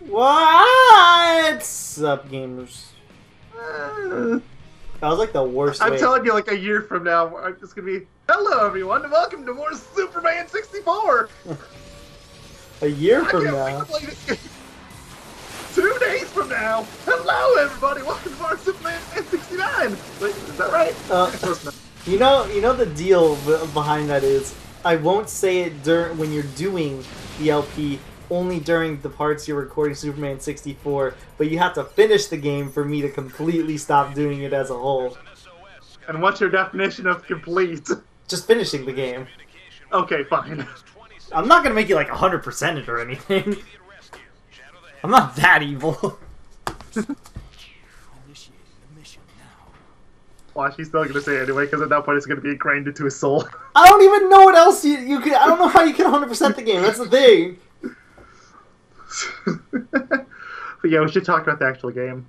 What's up, gamers? That was like the worst I'm way. telling you, like a year from now, I'm just gonna be, hello everyone, and welcome to more Superman 64! A year I from can't wait now. to play this game. 2 days from now! Hello everybody, welcome to more Superman 69! Wait, is that right? You know the deal behind that is, I won't say it when you're doing the LP, only during the parts you're recording Superman 64, but you have to finish the game for me to completely stop doing it as a whole. And what's your definition of complete? Just finishing the game. Okay, fine. I'm not gonna make you like 100% it or anything. I'm not that evil. Watch, he's still gonna say it anyway, because at that point it's gonna be ingrained into his soul. I don't even know what else you can. I don't know how you can 100% the game. That's the thing. But yeah, we should talk about the actual game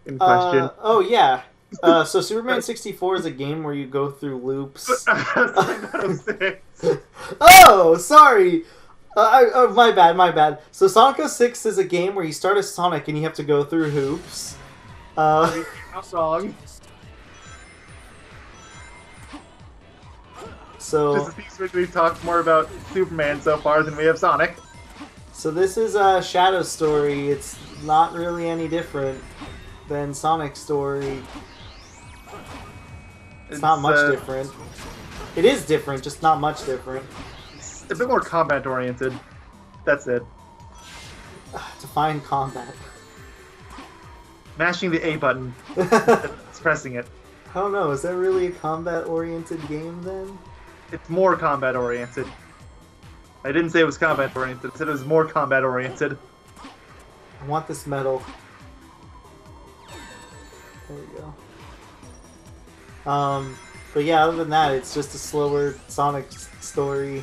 in question. Oh yeah. So Superman 64 is a game where you go through loops. Oh, sorry. My bad. So Sonic 06 is a game where you start as Sonic and you have to go through hoops. How song? So Just as we've talked more about Superman so far than we have Sonic. So this is a Shadow story. It's not really any different than Sonic's story. It's not much different. It is different, just not much different. It's a bit more combat oriented. That's it. Define combat. Mashing the A button. It's pressing it. I don't know, is that really a combat oriented game then? It's more combat oriented. I didn't say it was combat oriented, I said it was more combat oriented. I want this medal. There we go. But yeah, other than that, it's just a slower Sonic story.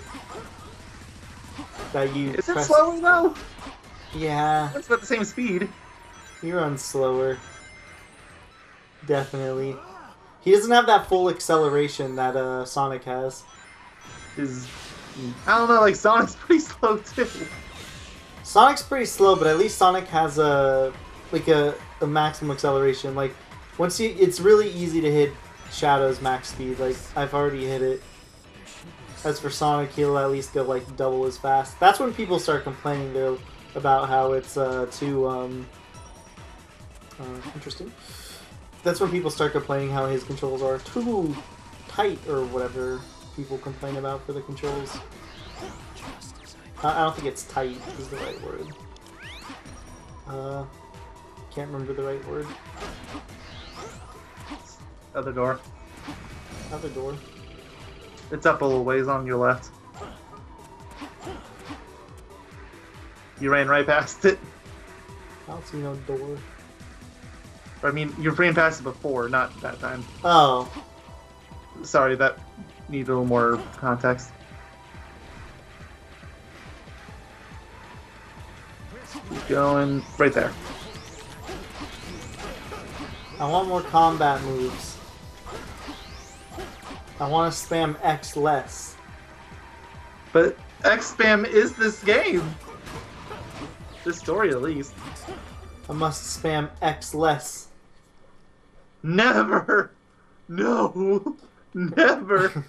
That you Is it slower though? Yeah. It's about the same speed. He runs slower. Definitely. He doesn't have that full acceleration that Sonic has. I don't know, like Sonic's pretty slow too. Sonic's pretty slow, but at least Sonic has a maximum acceleration. Like once it's really easy to hit Shadow's max speed. Like I've already hit it. As for Sonic, he'll at least go like double as fast. That's when people start complaining though about how it's too interesting. That's when people start complaining how his controls are too tight or whatever people complain about for the controls. I don't think it's tight is the right word. Can't remember the right word. Other door. Other door. It's up a little ways on your left. You ran right past it. I don't see no door. I mean, you ran past it before, not that time. Oh. Sorry, that needs a little more context. Keep going right there. I want more combat moves. I want to spam X less. But X spam is this game. This story, at least. I must spam X less. Never! No! Never!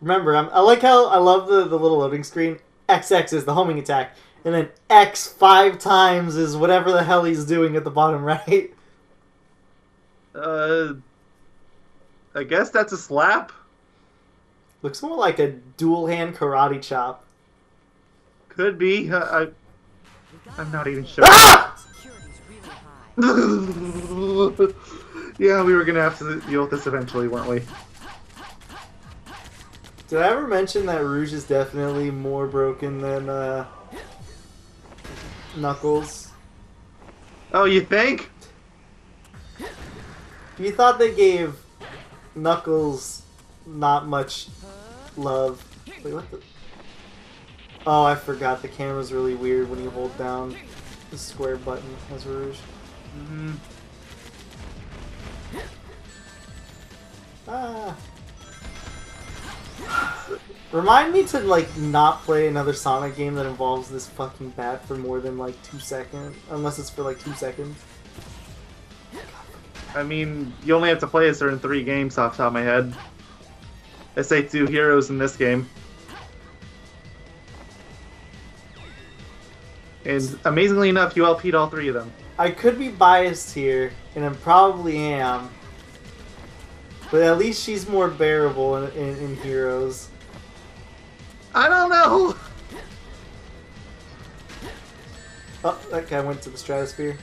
Remember, I like how I love the little loading screen. XX is the homing attack. And then X 5 times is whatever the hell he's doing at the bottom right. I guess that's a slap? Looks more like a dual hand karate chop. Could be. I'm not even sure. Ah! Yeah, we were gonna have to deal with this eventually, weren't we? Did I ever mention that Rouge is definitely more broken than Knuckles? Oh, you think? You thought they gave Knuckles not much love. Wait, what the... Oh, I forgot. The camera's really weird when you hold down the square button as Rouge. Mm-hmm. Ah. Remind me to like not play another Sonic game that involves this fucking bat for more than like 2 seconds, unless it's for like 2 seconds. I mean, you only have to play a certain 3 games off the top of my head. I say 2 heroes in this game. And amazingly enough, you LP'd all 3 of them. I could be biased here, and I probably am. But at least she's more bearable in Heroes. I don't know! Oh, that guy went to the stratosphere.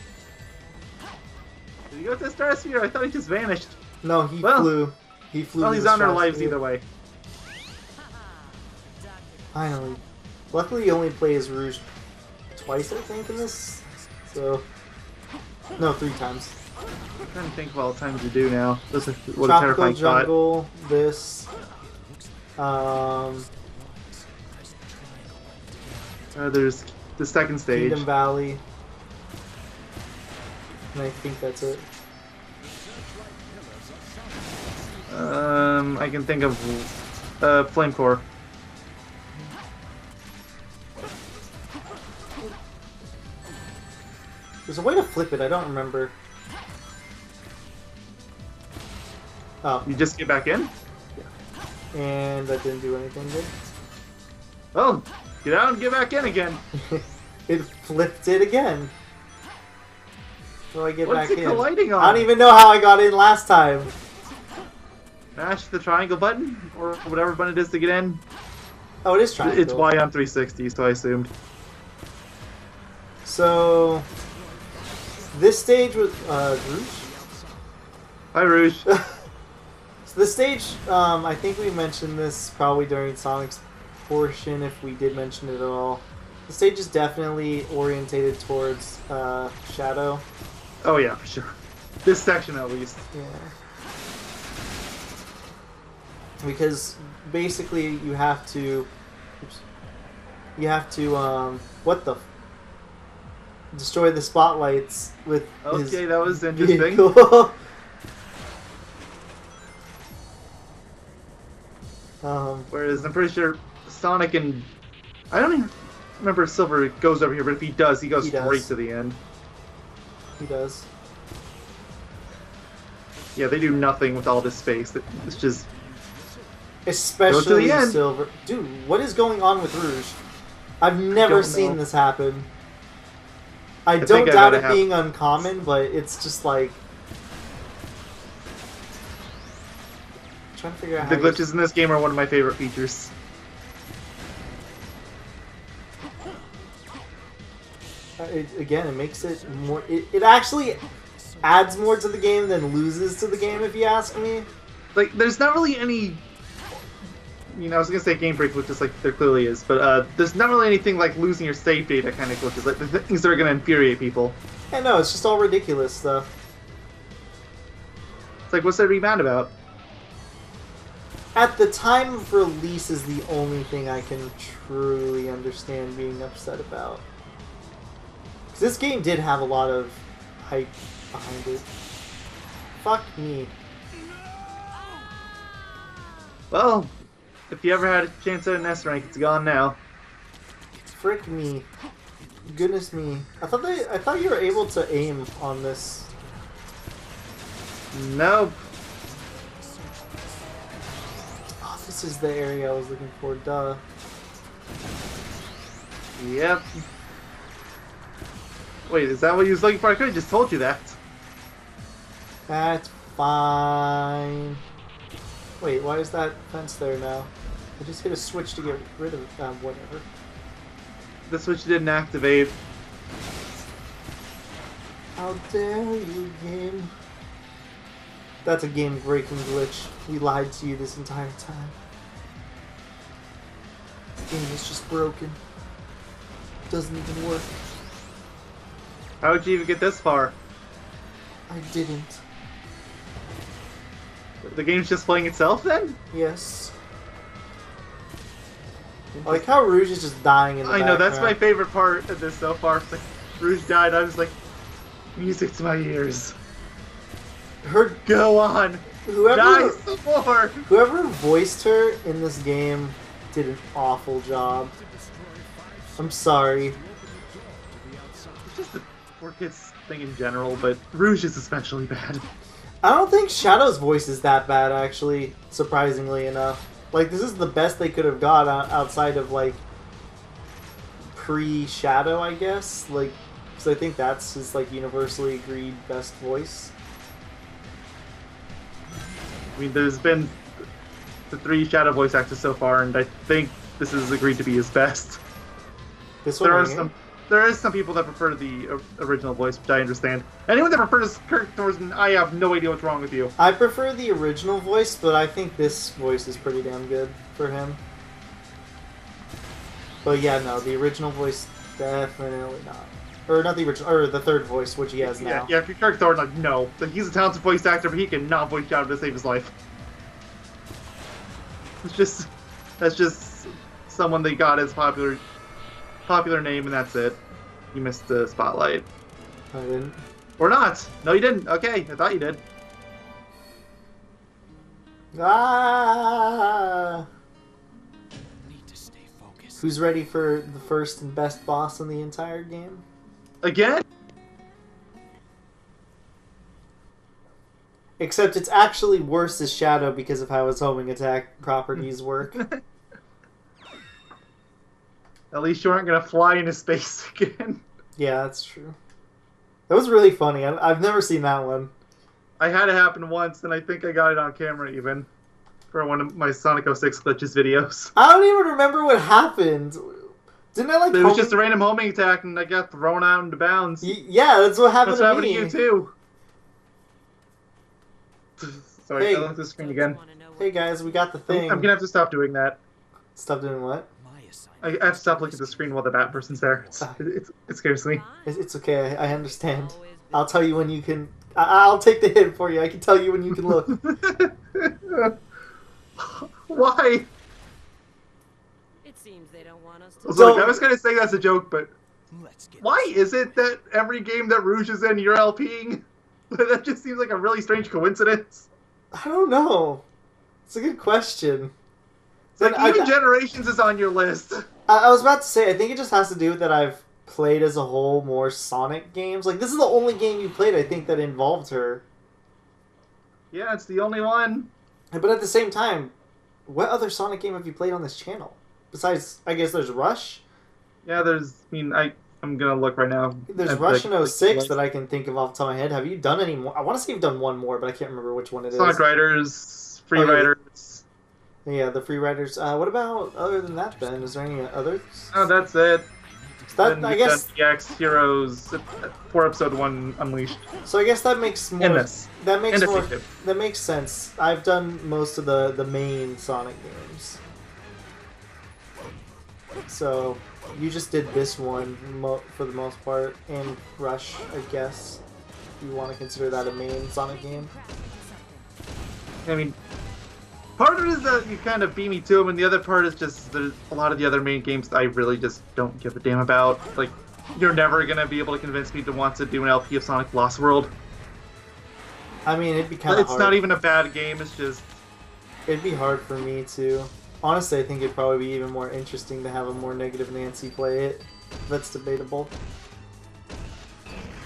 Did he go to the stratosphere? I thought he just vanished. No, he flew. He flew. Well, to he's the on their lives stratosphere. either way. Finally. Luckily, he only plays Rouge twice, I think, in this. So, no, 3 times. I'm trying to think of all the times you do now. This is what a Tropical terrifying thought. Jungle, this. There's the second stage. Kingdom Valley. And I think that's it. I can think of Flame Core. There's a way to flip it, I don't remember. Oh. You just get back in? And that didn't do anything good. Oh, get out and get back in again. It flipped it again. How do I get What's back it in? colliding on? I don't even know how I got in last time. Mash the triangle button, or whatever button it is to get in. Oh, it is triangle. It's Y on 360, so I assumed. So, this stage was Rouge? Hi, Rouge. So the stage, I think we mentioned this probably during Sonic's portion, if we did mention it at all. The stage is definitely orientated towards Shadow. Oh yeah, for sure. This section at least. Yeah. Because basically you have to... Oops, you have to, what the... destroy the spotlights with his Okay, that was interesting. vehicle. Whereas I'm pretty sure Sonic and... I don't even remember if Silver goes over here, but if he does, he goes straight to the end. He does. Yeah, they do nothing with all this space. It's just... Especially end. Silver. Dude, what is going on with Rouge? I've never seen this happen. I don't doubt it being uncommon, but it's just like... I'm trying to figure out how the glitches in this game are one of my favorite features. Again, it makes it more... It actually adds more to the game than loses to the game, if you ask me. Like, there's not really any... You know, I was gonna say game break glitches, like there clearly is, but there's not really anything like losing your save data kind of glitches, like the things that are gonna infuriate people. Yeah, no, it's just all ridiculous stuff. It's like, what's there to be mad about? At the time of release is the only thing I can truly understand being upset about. Because this game did have a lot of hype behind it. Fuck me. Well, if you ever had a chance at an S rank, it's gone now. Frick me. Goodness me. I thought you were able to aim on this. Nope. Oh, this is the area I was looking for, duh. Yep. Wait, is that what you was looking for? I could have just told you that. That's fine. Wait, why is that fence there now? I just hit a switch to get rid of it. Whatever. The switch didn't activate. How dare you, game? That's a game-breaking glitch. We lied to you this entire time. This game is just broken. It doesn't even work. How did you even get this far? I didn't. The game's just playing itself then? Yes. I like how Rouge is just dying in the I know, that's my background. favorite part of this so far. It's like, Rouge died, I was like, music to my ears. Her Go on! whoever some more! whoever voiced her in this game did an awful job. I'm sorry. It's just the 4Kids thing in general, but Rouge is especially bad. I don't think Shadow's voice is that bad, actually, surprisingly enough. Like, this is the best they could have got outside of, like, pre-Shadow, I guess. Like, because I think that's his, like, universally agreed best voice. I mean, there's been the 3 Shadow voice actors so far, and I think this is agreed to be his best. This one There is some people that prefer the original voice, which I understand. Anyone that prefers Kirk Thorson, I have no idea what's wrong with you. I prefer the original voice, but I think this voice is pretty damn good for him. But yeah, no, the original voice, definitely not. Or not the original, or the third voice, which he has now. Yeah, if you're Kirk Thornton, like, no. He's a talented voice actor, but he cannot voice Shadow to save his life. That's just someone they got as popular name, and that's it. You missed the spotlight. I didn't. Or not. No, you didn't. Okay, I thought you did. Ah! Need to stay focused. Who's ready for the first and best boss in the entire game? Again? Except it's actually worse as Shadow because of how his homing attack properties work. At least you aren't gonna fly into space again. Yeah, that's true. That was really funny. I've never seen that one. I had it happen once, and I think I got it on camera even for one of my Sonic 06 glitches videos. I don't even remember what happened. Didn't I like? It was just a random homing attack, and I got thrown out into bounds. Yeah, that's what happened That's what to me. happened to you too. Sorry, Hey. I look at the screen again. Hey guys, we got the thing. I'm gonna have to stop doing that. Stop doing what? My assignment. I have to stop looking at the screen while the bat person's there. It scares me. It's okay. I understand. I'll tell you when you can. I'll take the hint for you. I can tell you when you can look. Why? It seems they don't want us to. So, I was gonna say that's a joke, but Let's get why is it that every game that Rouge is in, you're LPing? That just seems like a really strange coincidence. I don't know. It's a good question. Like, I- even Generations is on your list. I was about to say, I think it just has to do with that I've played as a whole more Sonic games. Like, this is the only game you played, I think, that involved her. Yeah, it's the only one. But at the same time, what other Sonic game have you played on this channel? Besides, I guess there's Rush. Yeah, I'm gonna look right now. There's at Rush the- in 06 that I can think of off the top of my head. Have you done any more? I want to say you've done one more, but I can't remember which one it is. Sonic Riders, Free Oh, yeah. Riders. Yeah, the Free Riders. What about, other than that, then? Is there any others? Oh, that's it. That, Then I we've guess... done EX Heroes for episode 1 Unleashed. So I guess that makes more... In this. That makes In the more... future. That makes sense. I've done most of the main Sonic games. So, you just did this one for the most part, and Rush, I guess. If you want to consider that a main Sonic game. I mean, part of it is that you kind of beat me to them, and the other part is just there's a lot of the other main games that I really just don't give a damn about. Like, you're never gonna be able to convince me to want to do an LP of Sonic Lost World. I mean, it'd be kind of It's hard. not even a bad game, it's just... It'd be hard for me to. Honestly, I think it'd probably be even more interesting to have a more negative Nancy play it. That's debatable.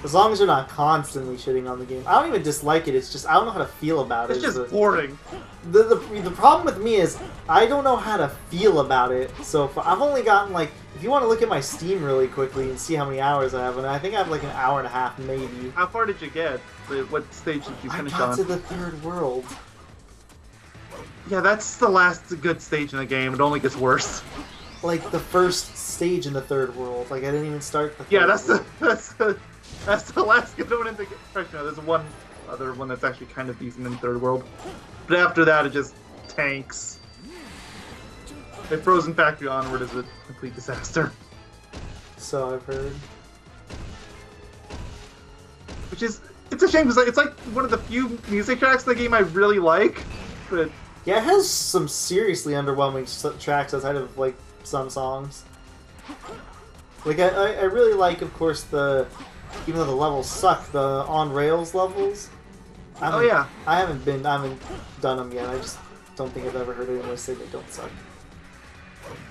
As long as you're not constantly shitting on the game. I don't even dislike it, it's just I don't know how to feel about it. It's just boring. The problem with me is I don't know how to feel about it. So I've only gotten like, if you want to look at my Steam really quickly and see how many hours I have, and I think I have like an hour and a half maybe. How far did you get? What stage did you I finish got on? to the third world. Yeah, that's the last good stage in the game. It only gets worse. Like the first stage in the third world. Like I didn't even start the third Yeah, that's world. that's the last good one in the game. Actually, no, there's one other one that's actually kind of decent in the third world. But after that, it just tanks. The Frozen Factory Onward is a complete disaster. So I've heard. Which is, it's a shame because it's like one of the few music tracks in the game I really like. But Yeah, it has some seriously underwhelming tracks outside of like some songs. Like I really like, of course, even though the levels suck, the on rails levels. Oh yeah. I haven't done them yet. I just don't think I've ever heard anyone say they don't suck.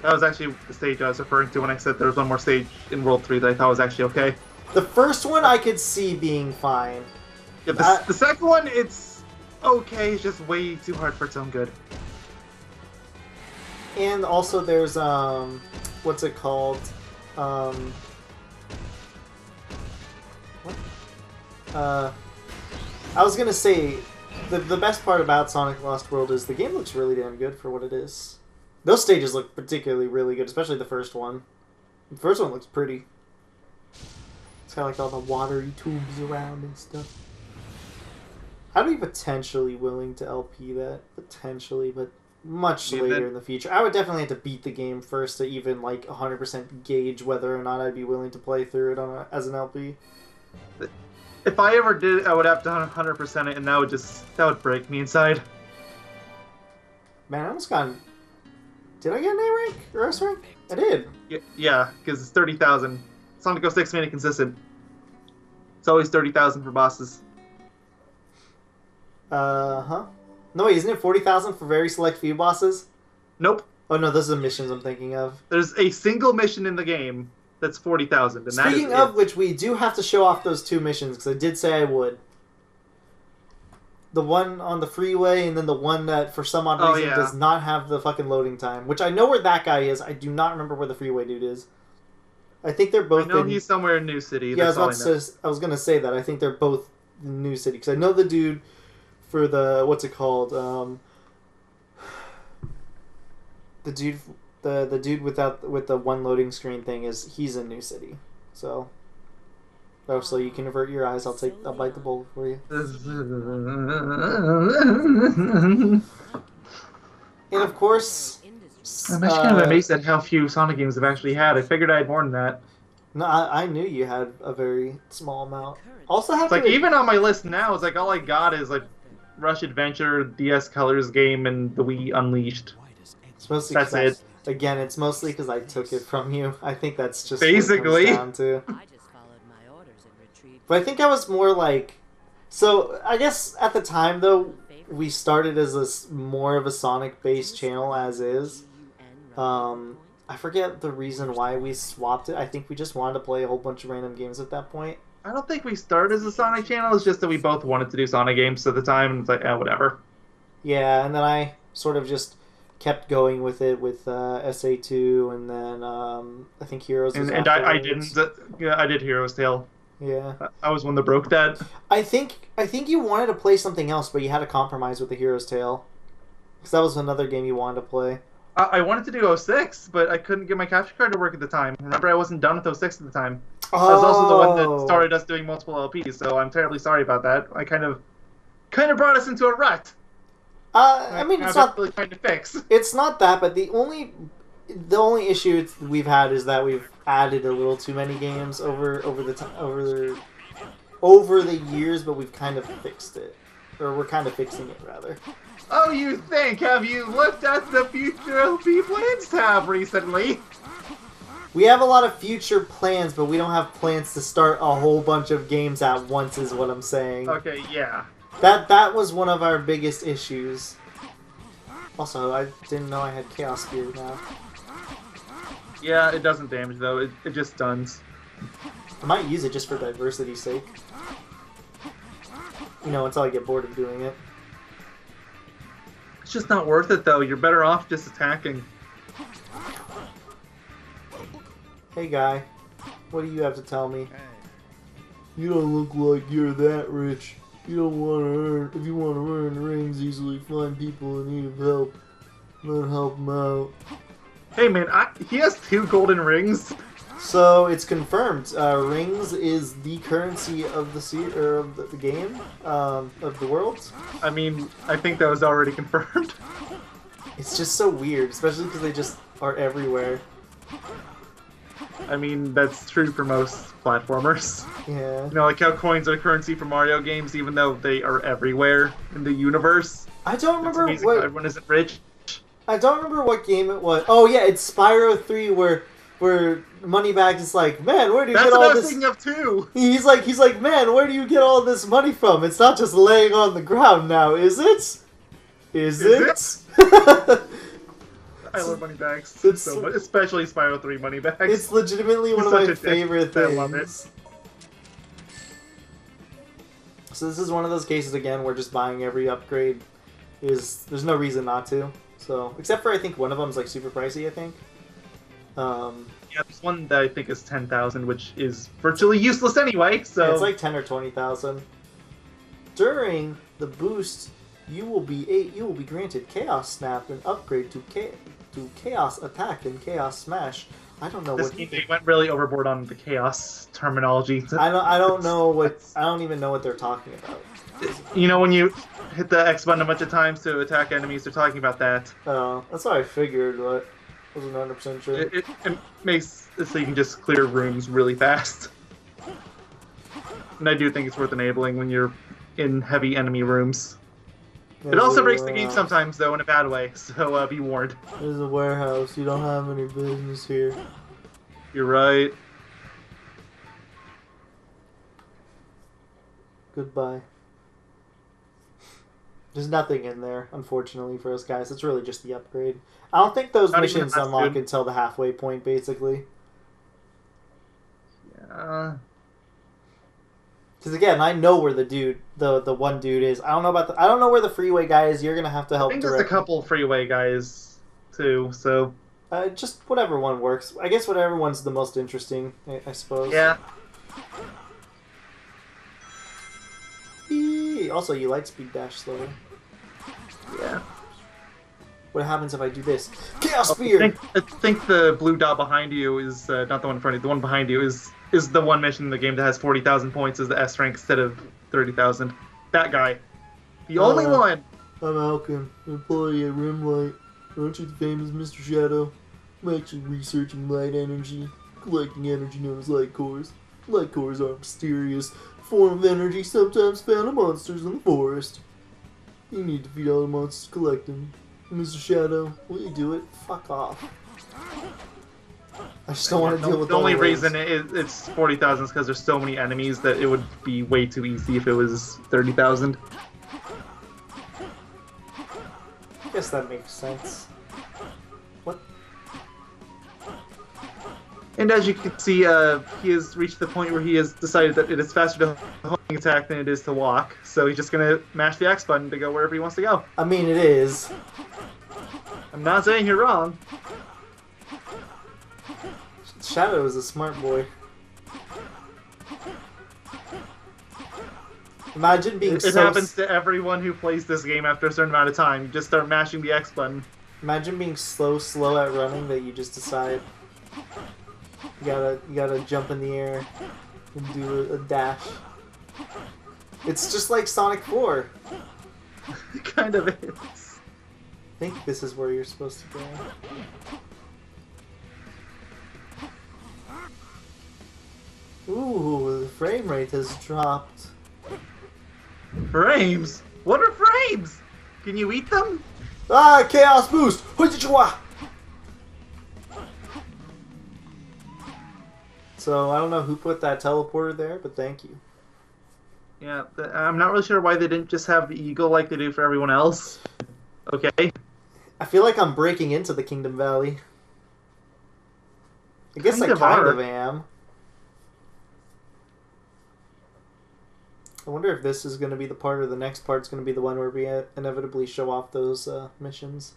That was actually the stage I was referring to when I said there was one more stage in World 3 that I thought was actually okay. The first one I could see being fine. Yeah, the second one, it's okay. It's just way too hard for its own good. And also there's, what's it called? I was gonna say, the best part about Sonic Lost World is the game looks really damn good for what it is. Those stages look particularly really good, especially the first one. The first one looks pretty. It's got like all the watery tubes around and stuff. I'd be potentially willing to LP that, potentially, but much later in the future. I would definitely have to beat the game first to even like 100% gauge whether or not I'd be willing to play through it as an LP. If I ever did, I would have to 100% it, and that would break me inside. Man, I almost got... Did I get an A rank or S rank? I did. Yeah, because it's 30,000. Sonic 06 made it consistent. It's always 30,000 for bosses. Huh? No, wait, isn't it 40,000 for very select few bosses? Nope. Oh no, those are the missions I'm thinking of. There's a single mission in the game that's 40,000. Speaking of which, we do have to show off those two missions, because I did say I would. The one on the freeway, and then the one that, for some odd reason, does not have the fucking loading time. Which I know where that guy is. I do not remember where the freeway dude is. I think they're both. I know he's somewhere in New City. Yeah, I was gonna say that. I think they're both in New City, because I know the dude for the what's it called? The dude with the one loading screen thing he's in New City. So. Oh, so you can avert your eyes. I'll bite the bullet for you. And of course, I'm actually kind of amazed at how few Sonic games I've actually had. I figured I had more than that. No, I knew you had a very small amount. Also, have it's like even on my list now, it's like all I got is like Rush Adventure, DS Colors game, and the Wii Unleashed. It's mostly that's it. Again, it's mostly because I took it from you. I think that's just basically what it comes down to. But I think I was more like... So, I guess at the time, though, we started as more of a Sonic-based channel as is. I forget the reason why we swapped it. I think we just wanted to play a whole bunch of random games at that point. I don't think we started as a Sonic channel. It's just that we both wanted to do Sonic games at the time, and it's like, whatever. Yeah, and then I sort of just kept going with it with SA2, and then I think Heroes was and I didn't. I did Heroes Tale. Yeah, I was one that broke that. I think you wanted to play something else, but you had to compromise with the Hero's Tale, because that was another game you wanted to play. I wanted to do 06, but I couldn't get my capture card to work at the time. Remember, I wasn't done with 06 at the time. Oh. I was also the one that started us doing multiple LPs, so I'm terribly sorry about that. I kind of brought us into a rut. I mean, it's not really trying to fix. It's not that, but the only issue we've had is that we've added a little too many games over the years, but we've kind of fixed it, or we're kind of fixing it rather. Oh, you think? Have you looked at the future LP plans tab recently? We have a lot of future plans, but we don't have plans to start a whole bunch of games at once, is what I'm saying. Okay, yeah. That was one of our biggest issues. Also, I didn't know I had Chaos Spear now. Yeah, it doesn't damage, though. It just stuns. I might use it just for diversity's sake. You know, until I get bored of doing it. It's just not worth it, though. You're better off just attacking. Hey, guy. What do you have to tell me? You don't look like you're that rich. You don't want to earn... If you want to earn rings easily, find people in need of help. Then help them out. Hey, man, he has 2 golden rings. So, it's confirmed. Rings is the currency of the game, of the world. I mean, I think that was already confirmed. It's just so weird, especially because they just are everywhere. I mean, that's true for most platformers. Yeah. You know, like how coins are currency for Mario games, even though they are everywhere in the universe. I don't remember what... Everyone isn't rich. I don't remember what game it was. Oh yeah, it's Spyro 3 where where Moneybags is like, man, where do you That's get what I all was this? thinking of too. He's like, man, where do you get all this money from? It's not just laying on the ground now, is it? Is it? I love Moneybags It's- so much, especially Spyro 3 Moneybags. It's legitimately one He's of my such a dick. favorite I love it. things. So this is one of those cases again where just buying every upgrade there's no reason not to. So except for I think one of them's like super pricey. I think. Yeah, there's one that I think is 10,000, which is virtually useless anyway. So Yeah, it's like 10 or 20,000. During the boost, you will be granted Chaos Snap and upgrade to Chaos Attack and Chaos Smash. I don't know this what game, they went really overboard on the chaos terminology. I don't know what I don't even know what they're talking about. You know when you hit the X button a bunch of times to attack enemies, they're talking about that. That's what I figured, but I wasn't 100% sure. It makes it so you can just clear rooms really fast. And I do think it's worth enabling when you're in heavy enemy rooms. It also breaks the game sometimes, though, in a bad way, so be warned. There's a warehouse. You don't have any business here. You're right. Goodbye. There's nothing in there, unfortunately, for us guys. It's really just the upgrade. I don't think those Not even missions the last unlock dude. until the halfway point, basically. Yeah. Because again, I know where the one dude is. I don't know where the freeway guy is. You're gonna have to I help think there's a direct me. couple freeway guys, too, so... Just whatever one works. I guess whatever one's the most interesting, I suppose. Yeah. Eee. Also, you light speed dash slower. Yeah. What happens if I do this? Chaos Spear! I think the blue dot behind you is not the one in front of you. The one behind you is the one mission in the game that has 40,000 points as the S rank instead of 30,000. That guy. The only one! I'm Alcon, employee at Rimlight. Aren't you the famous Mr. Shadow? I'm actually researching light energy, collecting energy known as light cores. Light cores are a mysterious form of energy sometimes found in monsters in the forest. You need to feed all the monsters to collect them. Mr. Shadow, will you do it? Fuck off. I just don't want to deal with The only all those. reason it's 40,000 is because there's so many enemies that it would be way too easy if it was 30,000. I guess that makes sense. What? And as you can see, he has reached the point where he has decided that it is faster to homing attack than it is to walk. So he's just gonna mash the X button to go wherever he wants to go. I mean, it is. I'm not saying you're wrong. Shadow is a smart boy. Imagine being It so. happens to everyone who plays this game after a certain amount of time. You just start mashing the X button. Imagine being slow at running that you just decide you gotta jump in the air and do a dash. It's just like Sonic 4. It kind of is. I think this is where you're supposed to go. Ooh, the frame rate has dropped. Frames? What are frames? Can you eat them? Ah, Chaos Boost! So, I don't know who put that teleporter there, but thank you. Yeah, I'm not really sure why they didn't just have the eagle like they do for everyone else. Okay. I feel like I'm breaking into the Kingdom Valley. I guess I Kind of kind are. of am. I wonder if this is going to be the part or the next part's going to be the one where we inevitably show off those missions.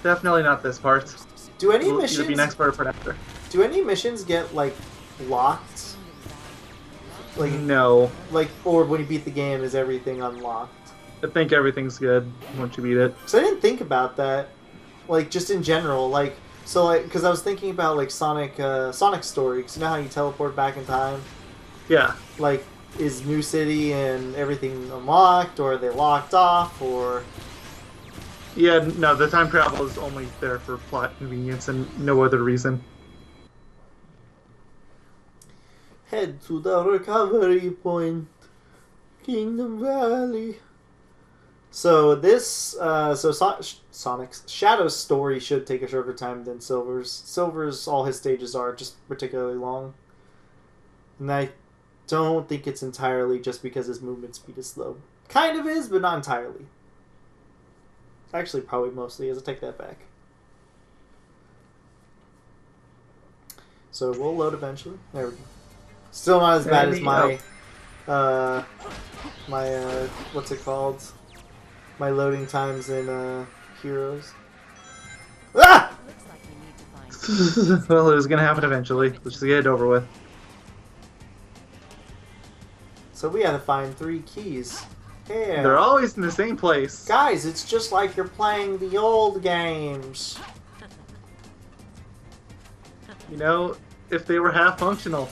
Definitely not this part. Do any It'll either be missions next part or part after. do any missions get like locked? No. Like or when you beat the game is everything unlocked? I think everything's good once you beat it. Cuz I didn't think about that. Like just in general, like so like cuz I was thinking about like Sonic Story, cuz you know how you teleport back in time? Yeah. Like, is New City and everything unlocked, or are they locked off, or... Yeah, no, the time travel is only there for plot convenience and no other reason. Head to the recovery point. Kingdom Valley. So this, Sonic's Shadow's story should take a shorter time than Silver's. Silver's, all his stages are just particularly long. And I don't think it's entirely just because his movement speed is slow. Kind of is, but not entirely. Actually, probably mostly is. I take that back. So we'll load eventually. There we go. Still not as bad as my, what's it called? My loading times in Heroes. Ah! Looks like we need to find. Well, it was gonna happen eventually. Let's just get it over with. So we had to find 3 keys. Yeah. They're always in the same place. Guys, it's just like you're playing the old games. You know, if they were half functional.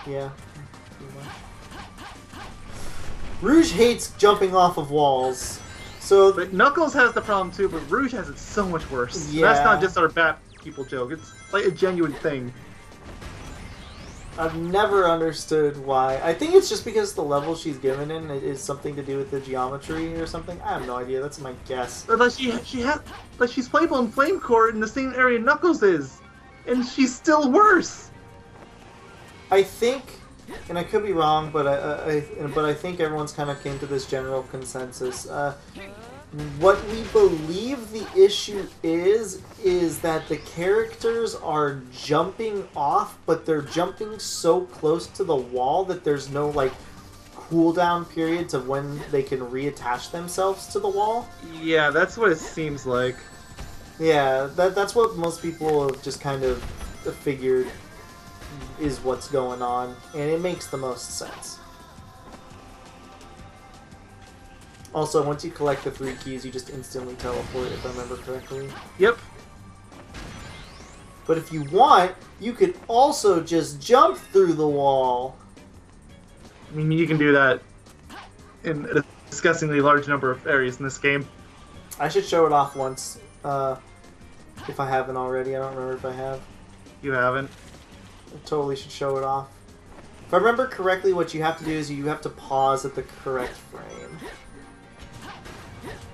Yeah. Pretty much. Rouge hates jumping off of walls. So But Knuckles has the problem too, but Rouge has it so much worse. Yeah. That's not just our bat people joke. It's like a genuine thing. I've never understood why. I think it's just because the level she's given in is something to do with the geometry or something. I have no idea. That's my guess. But like she's playable in Flame Court in the same area Knuckles is, and she's still worse. I think, and I could be wrong, but I think everyone's kind of came to this general consensus. What we believe the issue is that the characters are jumping off, but they're jumping so close to the wall that there's no, like, cooldown periods of when they can reattach themselves to the wall. Yeah, that's what it seems like. Yeah, that's what most people have just kind of figured is what's going on, and it makes the most sense. Also, once you collect the 3 keys, you just instantly teleport, if I remember correctly. Yep. But if you want, you could also just jump through the wall. I mean, you can do that in a disgustingly large number of areas in this game. I should show it off once, if I haven't already. I don't remember if I have. You haven't. I totally should show it off. If I remember correctly, what you have to do is you have to pause at the correct frame.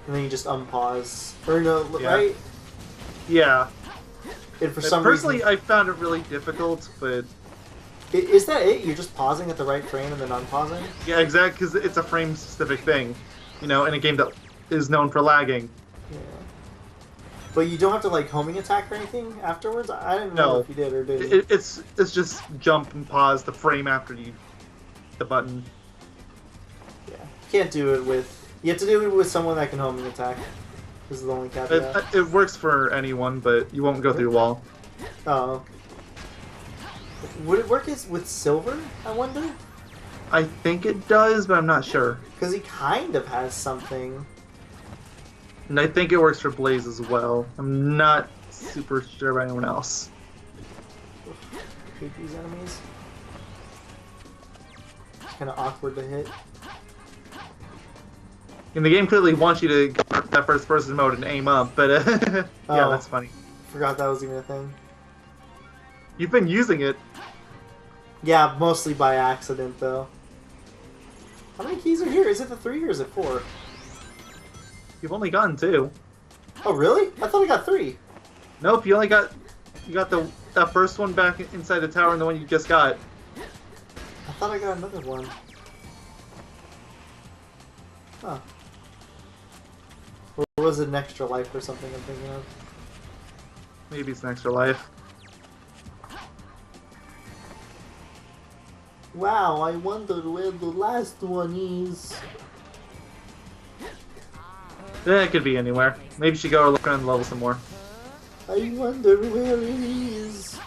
And then you just unpause. Or no, Yeah. right? Yeah. And for some Personally, reason... I found it really difficult, but Is that it? You're just pausing at the right frame and then unpausing? yeah, exactly, because it's a frame-specific thing, you know, in a game that is known for lagging. Yeah. But you don't have to, like, homing attack or anything afterwards? I didn't know No. if you did or did you? It's just jump and pause the frame after you the button. Yeah. You can't do it with... You have to do it with someone that can homing attack. This is the only caveat. It works for anyone, but you won't go through a wall. Oh. Would it work with Silver, I wonder? I think it does, but I'm not sure. Because he kind of has something. And I think it works for Blaze as well. I'm not super sure about anyone else. I hate these enemies. It's kind of awkward to hit. And the game clearly wants you to get that first person mode and aim up, but yeah, Oh. that's funny. Forgot that was even a thing. You've been using it. Yeah, mostly by accident, though. How many keys are here? Is it the 3 or is it 4? You've only gotten 2. Oh, really? I thought I got 3. Nope, you got that first one back inside the tower and the one you just got. I thought I got another one. Huh. Or was it an extra life or something I'm thinking of? Maybe it's an extra life. Wow, I wonder where the last one is. It could be anywhere. Maybe you should go look around the level some more. I wonder where it is.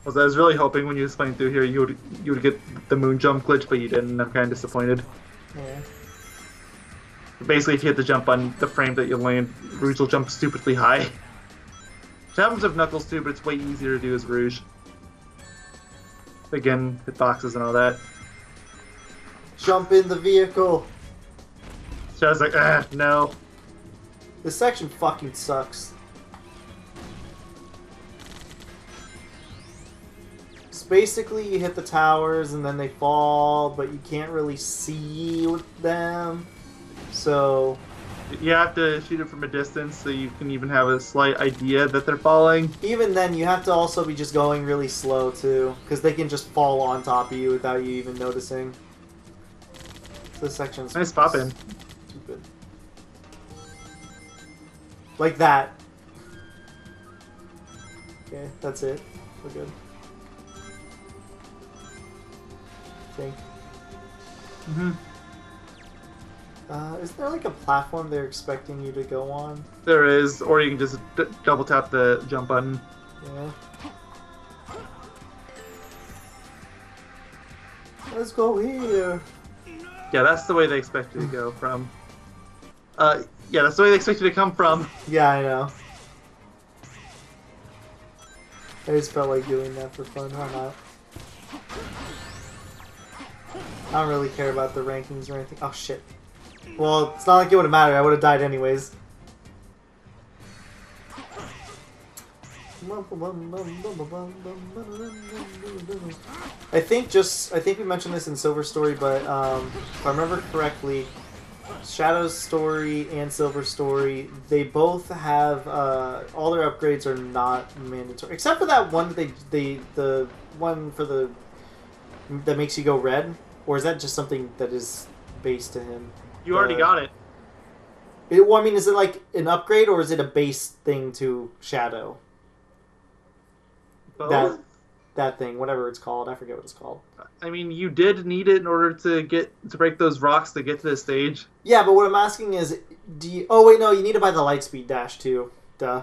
I was really hoping when you was playing through here you would get the moon jump glitch, but you didn't. I'm kind of disappointed. Yeah. Basically, if you hit the jump on the frame that you land, Rouge will jump stupidly high. Which happens with Knuckles too, but it's way easier to do as Rouge. Again, hitboxes and all that. Jump in the vehicle. So I was like, ah, no. This section fucking sucks. So basically, you hit the towers and then they fall, but you can't really see them. So You have to shoot it from a distance so you can even have a slight idea that they're falling. even then, you have to also be just going really slow too, because they can just fall on top of you without you even noticing. So this section's Nice pop in. stupid. Like that. Okay, that's it. We're good. I think. Mm-hmm. Is there like a platform they're expecting you to go on? There is, or you can just double tap the jump button. Yeah. Let's go here. Yeah, that's the way they expect you to go from. Yeah, that's the way they expect you to come from. Yeah, I know. I just felt like doing that for fun. Why not? I don't really care about the rankings or anything. Oh shit. Well, it's not like it would have mattered. I would have died anyways. I think we mentioned this in Silver Story, but if I remember correctly, Shadow's Story and Silver Story, they both have all their upgrades are not mandatory, except for that one that the one for the that makes you go red, or is that just something that is base to him? You already got it. Well, I mean, is it like an upgrade or is it a base thing to Shadow? Both? That thing, whatever it's called, I forget what it's called. I mean, you did need it in order to break those rocks to get to this stage. Yeah, but what I'm asking is, do you? Oh wait, no, you need to buy the Lightspeed Dash too. Duh.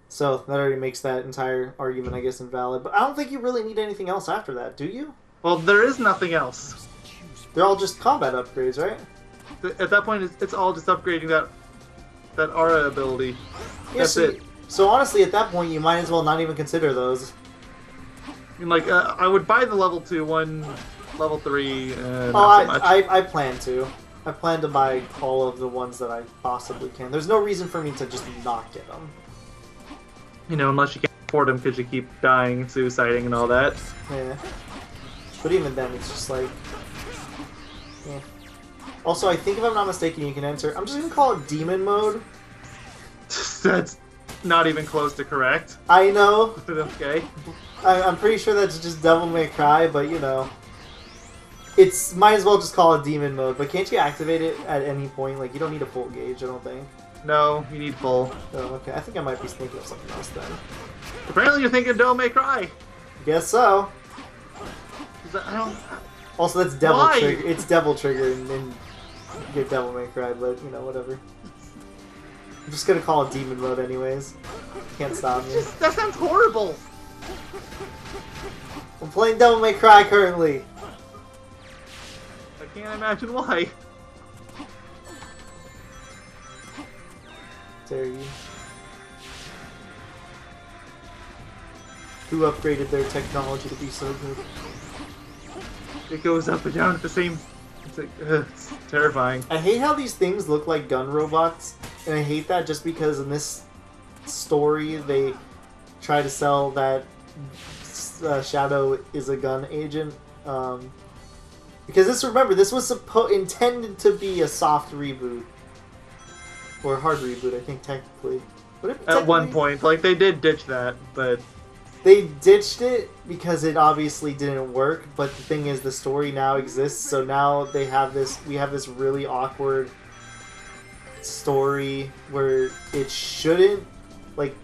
So that already makes that entire argument, I guess, invalid. But I don't think you really need anything else after that, do you? Well, there is nothing else. They're all just combat upgrades, right? At that point, it's all just upgrading that aura ability. Yeah, That's it. So honestly, at that point, you might as well not even consider those. I mean, like, I would buy the level 2 one, level 3, Oh, not so much. I plan to. I plan to buy all of the ones that I possibly can. There's no reason for me to just not get them. You know, unless you can't afford them because you keep dying, suiciding, and all that. Yeah. But even then, it's just like... Yeah. Also, I think if I'm not mistaken, you can enter... I'm just going to call it Demon Mode. That's not even close to correct. I know. Okay. I'm pretty sure that's just Devil May Cry, but you know. It's... Might as well just call it Demon Mode, but can't you activate it at any point? Like, you don't need a full gauge, I don't think. No, you need full. Oh, okay. I think I might be thinking of something else then. Apparently you're thinking Devil May Cry. Guess so. I don't... Also, that's Devil Why? Trigger. It's Devil Trigger and you get Devil May Cry, but, you know, whatever. I'm just gonna call it Demon Mode anyways. Can't stop me. That sounds horrible. I'm playing Devil May Cry currently. I can't imagine why. Dare you. Who upgraded their technology to be so good? It goes up and down at the same... It's like, it's terrifying. I hate how these things look like gun robots, and I hate that just because in this story they try to sell that Shadow is a gun agent. Because remember, this was intended to be a soft reboot. Or a hard reboot, I think, technically. At one point, like, they did ditch that, but... They ditched it because it obviously didn't work, but the thing is, the story now exists, so now we have this really awkward story where it shouldn't, like,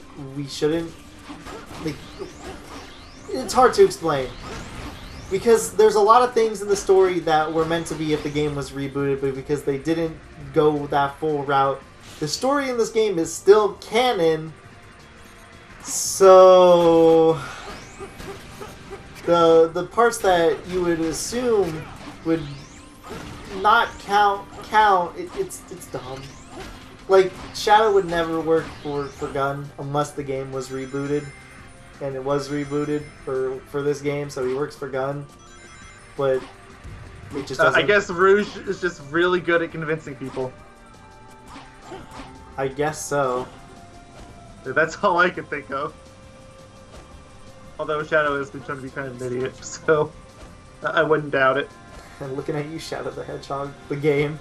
it's hard to explain. Because there's a lot of things in the story that were meant to be if the game was rebooted, but because they didn't go that full route, the story in this game is still canon. So the parts that you would assume would not count. It's dumb. Like, Shadow would never work for Gun unless the game was rebooted, and it was rebooted for this game, so he works for Gun. But it just doesn't. I guess Rouge is just really good at convincing people. I guess so. That's all I can think of. Although Shadow has been shown to be kind of an idiot, so I wouldn't doubt it. I'm looking at you, Shadow the Hedgehog, the game.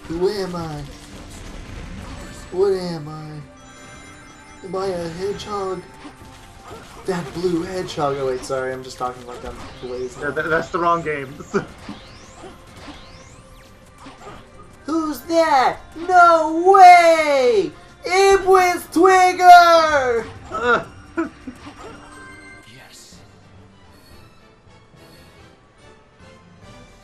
Who am I? What am I? Am I a hedgehog? That blue hedgehog. Oh wait, sorry, I'm just talking like I'm blazing. Yeah, that's the wrong game. Who's that? No way! It was Twigger! Yes.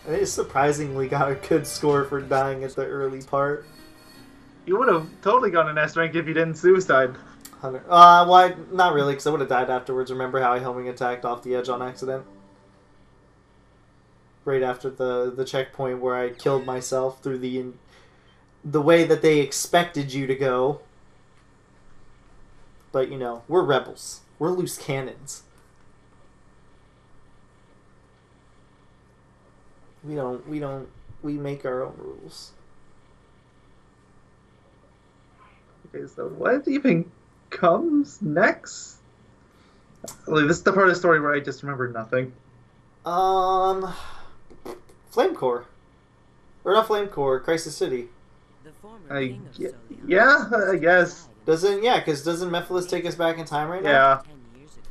They surprisingly got a good score for dying at the early part. You would have totally gone an S rank if you didn't suicide. Why? Not really, because I would have died afterwards. Remember how I homing attacked off the edge on accident? Right after the checkpoint where I killed myself through the way that they expected you to go. But, you know, we're rebels. We're loose cannons. We make our own rules. Okay, so what even comes next? Like, this is the part of the story where I just remember nothing. Flame Core. Or not Flame Core, Crisis City. The former king of Soleon. Yeah, I guess. Doesn't Mephiles take us back in time right now? Yeah. 10 years ago,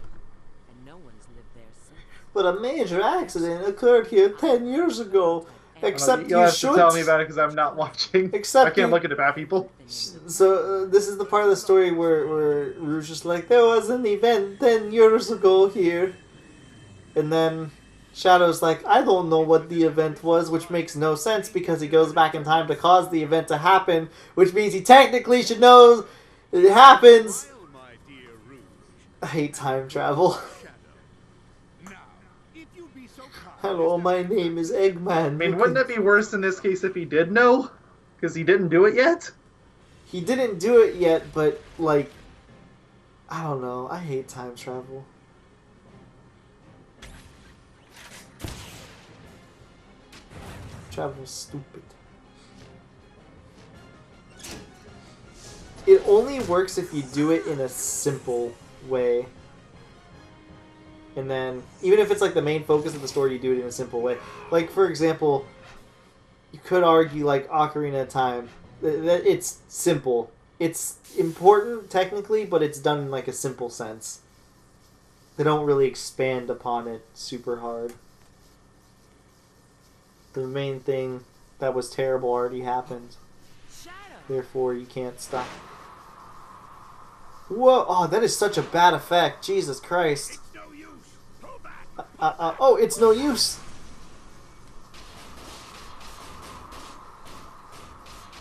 and no one's lived there since. But a major accident occurred here 10 years ago. Except You'll you have should. to tell me about it because I'm not watching. Except I can't you- look at the bad people. So this is the part of the story where Rouge is like, there was an event 10 years ago here. And then Shadow's like, I don't know what the event was, which makes no sense because he goes back in time to cause the event to happen, which means he technically should know it happens. Well, my dear Rouge, I hate time travel. Shadow. Now, if you'd be so kind Hello, as to- my name is Eggman. I mean, wouldn't it be worse in this case if he did know? Because he didn't do it yet? He didn't do it yet, but, like, I don't know. I hate time travel. Travel's stupid. It only works if you do it in a simple way. And then, even if it's like the main focus of the story, you do it in a simple way. Like, for example, you could argue, like, Ocarina of Time. It's simple. It's important, technically, but it's done in, like, a simple sense. They don't really expand upon it super hard. The main thing that was terrible already happened. Shadow. Therefore, you can't stop. Whoa! Oh, that is such a bad effect. Jesus Christ. It's no use. Pull back. Oh, it's no use.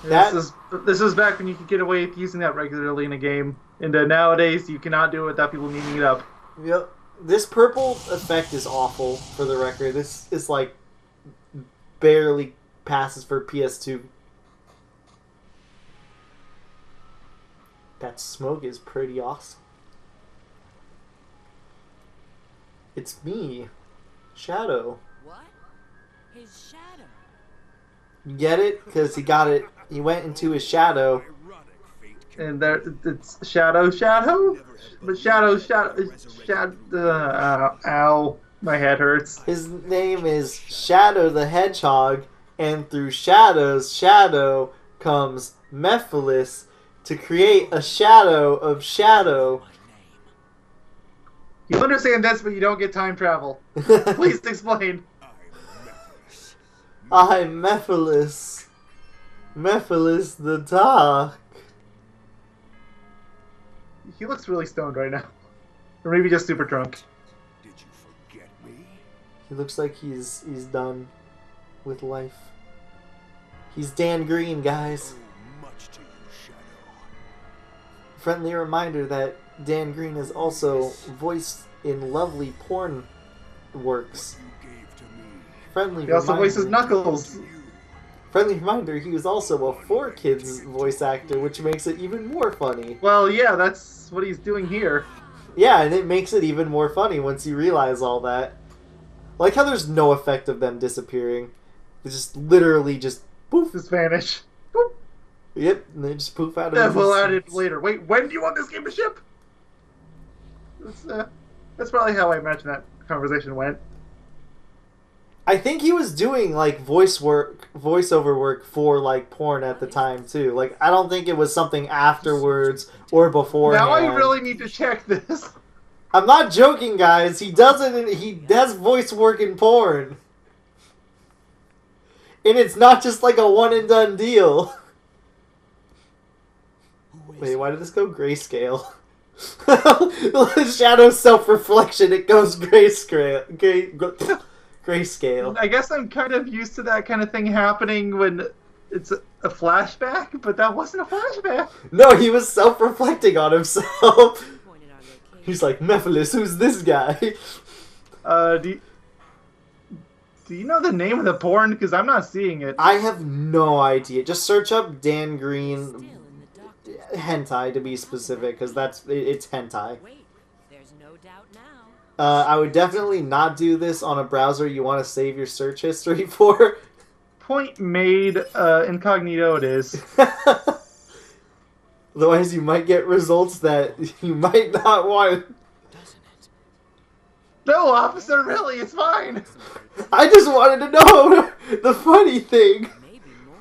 That- This is back when you could get away with using that regularly in a game. And nowadays, you cannot do it without people needing it up. Yep. This purple effect is awful, for the record. This is like barely passes for PS2. That smoke is pretty awesome. It's me, Shadow. What? His shadow. You get it? Because he got it. He went into his shadow. Ironic fate. And there, it's Shadow. But Shadow. Ow. My head hurts. His name is Shadow the Hedgehog, and through Shadow's shadow comes Mephiles to create a shadow of Shadow. You understand this, but you don't get time travel. Please explain. I'm Mephiles. Mephiles the Dark. He looks really stoned right now. Or maybe just super drunk. Did you forget me? He looks like he's done with life. He's Dan Green, guys. Oh, much to you, Shadow. Friendly reminder that Dan Green is also voiced in lovely porn works. You gave to me. Friendly He also reminder. voices Knuckles. You. Friendly reminder, he was also a 4Kids voice actor, which makes it even more funny. Well, yeah, that's what he's doing here. Yeah, and it makes it even more funny once you realize all that. Like how there's no effect of them disappearing. They just literally just poof. Just vanish. Boop. Yep, and they just poof out of Yeah, we'll existence. add it later. Wait, when do you want this game to ship? That's probably how I imagine that conversation went. I think he was doing like voiceover work for like porn at the time too. Like I don't think it was something afterwards or beforehand. Now I really need to check this. I'm not joking, guys. He doesn't. He does voice work in porn, and it's not just like a one and done deal. Wait, why did this go grayscale? Shadow's self-reflection. It goes grayscale. Grayscale. I guess I'm kind of used to that kind of thing happening when it's a flashback, but that wasn't a flashback. No, he was self-reflecting on himself. Pointed our location. He's like, Mephiles, who's this guy? Do you know the name of the porn? Because I'm not seeing it. I have no idea. Just search up Dan Green Still in the doctor's. hentai to be specific, because it's hentai. Wait, there's no doubt now. I would definitely not do this on a browser you want to save your search history for. Point made. Incognito it is. Otherwise, you might get results that you might not want. Doesn't it? No, officer, really, it's fine. I just wanted to know the funny thing. Maybe more,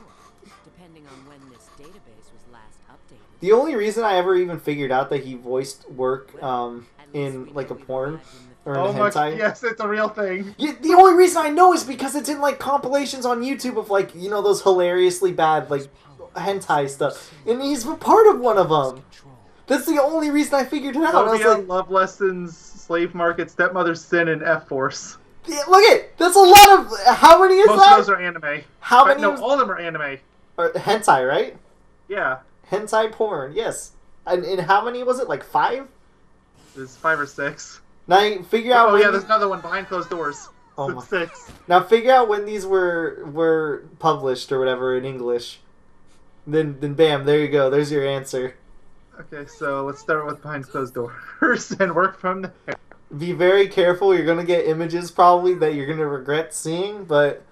depending on when this database was last updated. The only reason I ever even figured out that he voiced work At least in we like a know we porn arrived in the or in Oh a my, hentai. yes, it's a real thing. Yeah, the only reason I know is because it's in like compilations on YouTube of like, you know, those hilariously bad like hentai stuff, and he's a part of one of them. Control. That's the only reason I figured it out. I was Phobia, like, Love Lessons, Slave Market, Stepmother's Sin, and F-Force. yeah, look it. That's a lot of. How many is Most that? of those are anime. How But many? no, was- all of them are anime. or hentai, right? Yeah, Hentai porn, yes. And how many was it? Like 5? there's 5 or 6. Now you figure out. Oh when yeah, there's another one behind closed doors. Oh So my- 6. Now figure out when these were published or whatever in English. Then bam, there you go. There's your answer. Okay, so let's start with behind closed doors and work from there. Be very careful. You're gonna get images probably that you're gonna regret seeing, but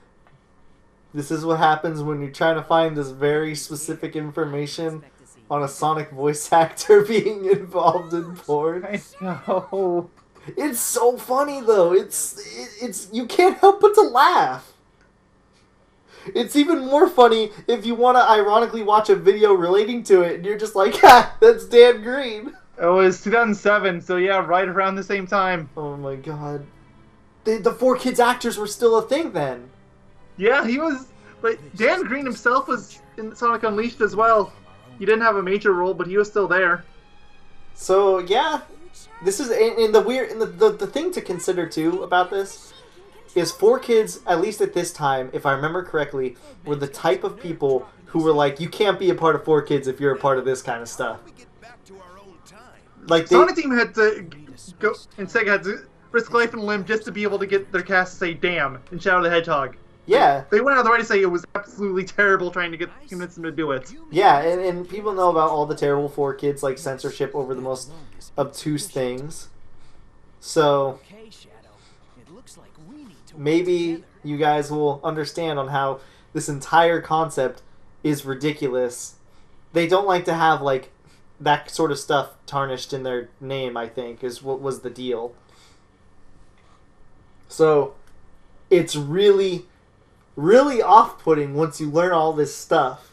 this is what happens when you're trying to find this very specific information Expect to see on a Sonic voice actor being involved in porn. I know. It's so funny though. It's you can't help but to laugh. It's even more funny if you want to ironically watch a video relating to it and you're just like, ha, that's Dan Green. It was 2007, so yeah, right around the same time. Oh my god. The 4Kids actors were still a thing then. Yeah, he was. But Dan Green himself was in Sonic Unleashed as well. He didn't have a major role, but he was still there. So yeah, this is in the weird. And the thing to consider too about this is 4Kids, at least at this time, if I remember correctly, were the type of people who were like, you can't be a part of 4Kids if you're a part of this kind of stuff. We get back to our own time. Like they, Sonic Team had to go, and Sega had to risk life and limb just to be able to get their cast to say "damn" in Shadow the Hedgehog. yeah, They went out of the way to say it was absolutely terrible trying to convince them to do it. yeah, and people know about all the terrible 4Kids like censorship over the most obtuse things. So Okay, Shadow. It looks like we need to work maybe together. you guys will understand on how this entire concept is ridiculous. They don't like to have like that sort of stuff tarnished in their name, I think, is what was the deal. So it's really, really off-putting once you learn all this stuff.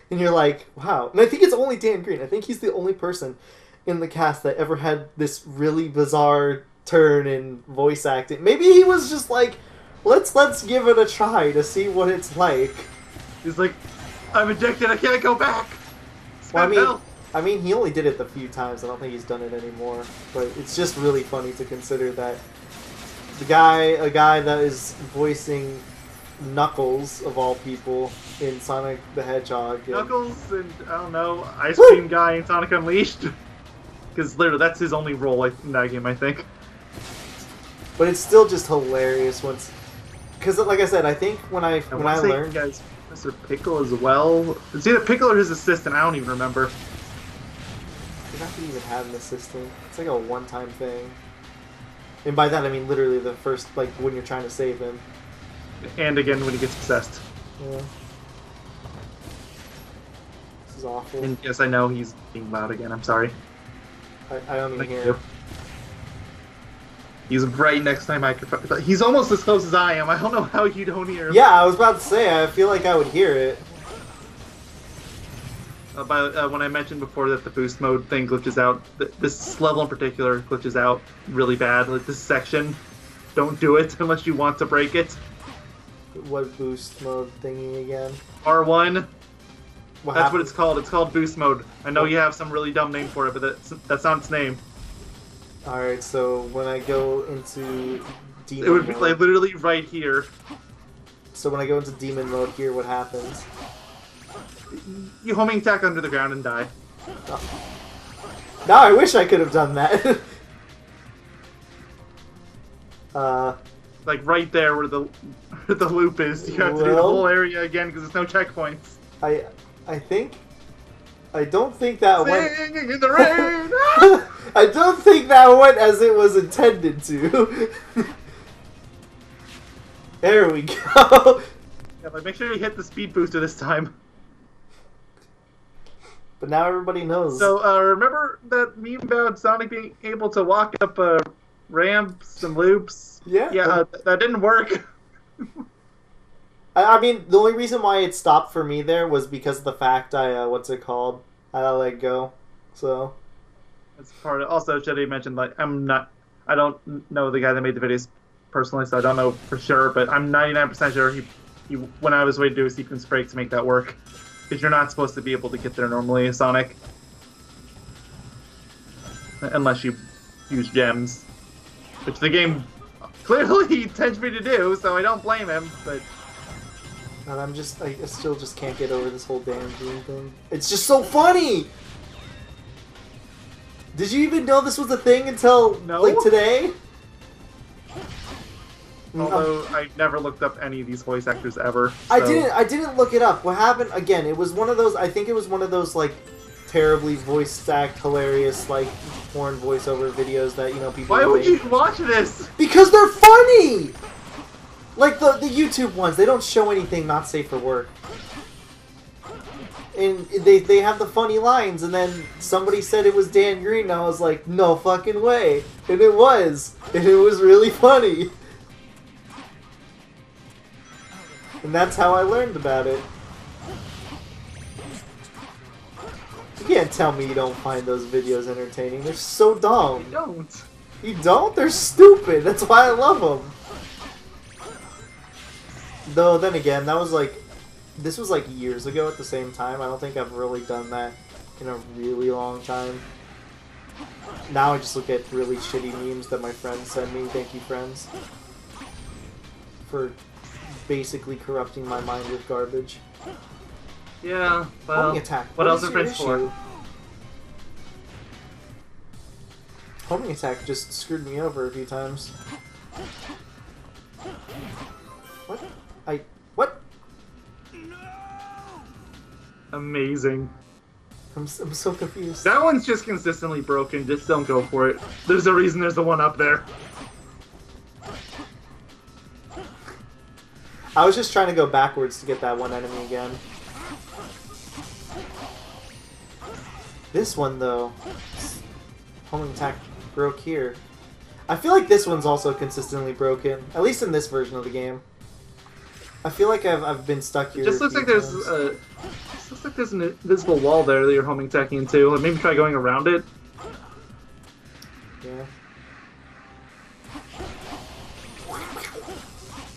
And you're like, wow. And I think it's only Dan Green. I think he's the only person in the cast that ever had this really bizarre turn in voice acting. Maybe he was just like, let's give it a try to see what it's like. He's like, I'm addicted, I can't go back. Well, I mean, he only did it a few times. I don't think he's done it anymore. But it's just really funny to consider that a guy that is voicing Knuckles of all people in Sonic the Hedgehog. And, Knuckles and, I don't know, Ice Cream Guy in Sonic Unleashed. Because literally, that's his only role in that game, I think. But it's still just hilarious once, because like I said, I think when I learned, guys, Mr. Pickle as well. It's either Pickle or his assistant. I don't even remember. you're not gonna even have an assistant. It's like a one-time thing. And by that I mean literally the first, like when you're trying to save him. And again, when he gets obsessed. Yeah. This is awful. And yes, I know he's being loud again. I'm sorry. I don't even Thank hear you. it. He's right next to my microphone. He's almost as close as I am. I don't know how you don't hear him. Yeah, I was about to say, I feel like I would hear it. When I mentioned before that the boost mode thing glitches out, this level in particular glitches out really bad. Like this section, don't do it unless you want to break it. What boost mode thingy again? R1. What That's what happened? it's called. It's called boost mode. I know you have some really dumb name for it, but that's not its name. Alright, so when I go into demon It would be mode, like literally right here. so when I go into demon mode here, what happens? You homing attack under the ground and die. Now I wish I could have done that. Like right there where the loop is. You have to do the Well- whole area again because there's no checkpoints. I think I don't think that went. Singing in the rain. I don't think that went as it was intended to. There we go. Yeah, but make sure you hit the speed booster this time. But now everybody knows. So remember that meme about Sonic being able to walk up ramps and loops? Yeah. Yeah, that didn't work. I mean, the only reason why it stopped for me there was because of the fact I what's it called? I let go. So That's part of. Also, should have mentioned like I don't know the guy that made the videos personally, so I don't know for sure. But I'm 99% sure he went out of his way to do a sequence break to make that work. Because you're not supposed to be able to get there normally in Sonic, unless you use gems, which the game clearly intends me to do. So I don't blame him. But and I still just can't get over this whole damn dream thing. It's just so funny. Did you even know this was a thing until No. like today? although I never looked up any of these voice actors ever. I so- didn't look it up. What happened again? It was one of those. I think it was one of those like terribly voice stacked, hilarious like porn voiceover videos that people. Why would make. you watch this? Because they're funny. Like the YouTube ones, they don't show anything not safe for work. And they have the funny lines, and then somebody said it was Dan Green, and I was like, no fucking way. And it was. And it was really funny. And that's how I learned about it. You can't tell me you don't find those videos entertaining. They're so dumb. I don't. You don't? They're stupid. That's why I love them. Though, then again, this was like years ago at the same time. I don't think I've really done that in a really long time. Now I just look at really shitty memes that my friends send me. Thank you, friends. For basically corrupting my mind with garbage. Yeah, well, Homing attack. what else is are your friends for? issue? Homing attack just screwed me over a few times. What? What? Amazing. I'm so confused. That one's just consistently broken. Just don't go for it. There's a reason there's the one up there. I was just trying to go backwards to get that one enemy again. This one, though, homing attack broke here. I feel like this one's also consistently broken, at least in this version of the game. I feel like I've been stuck here. It just looks like there's an invisible wall there that you're homing attacking into. Like maybe try going around it. Yeah.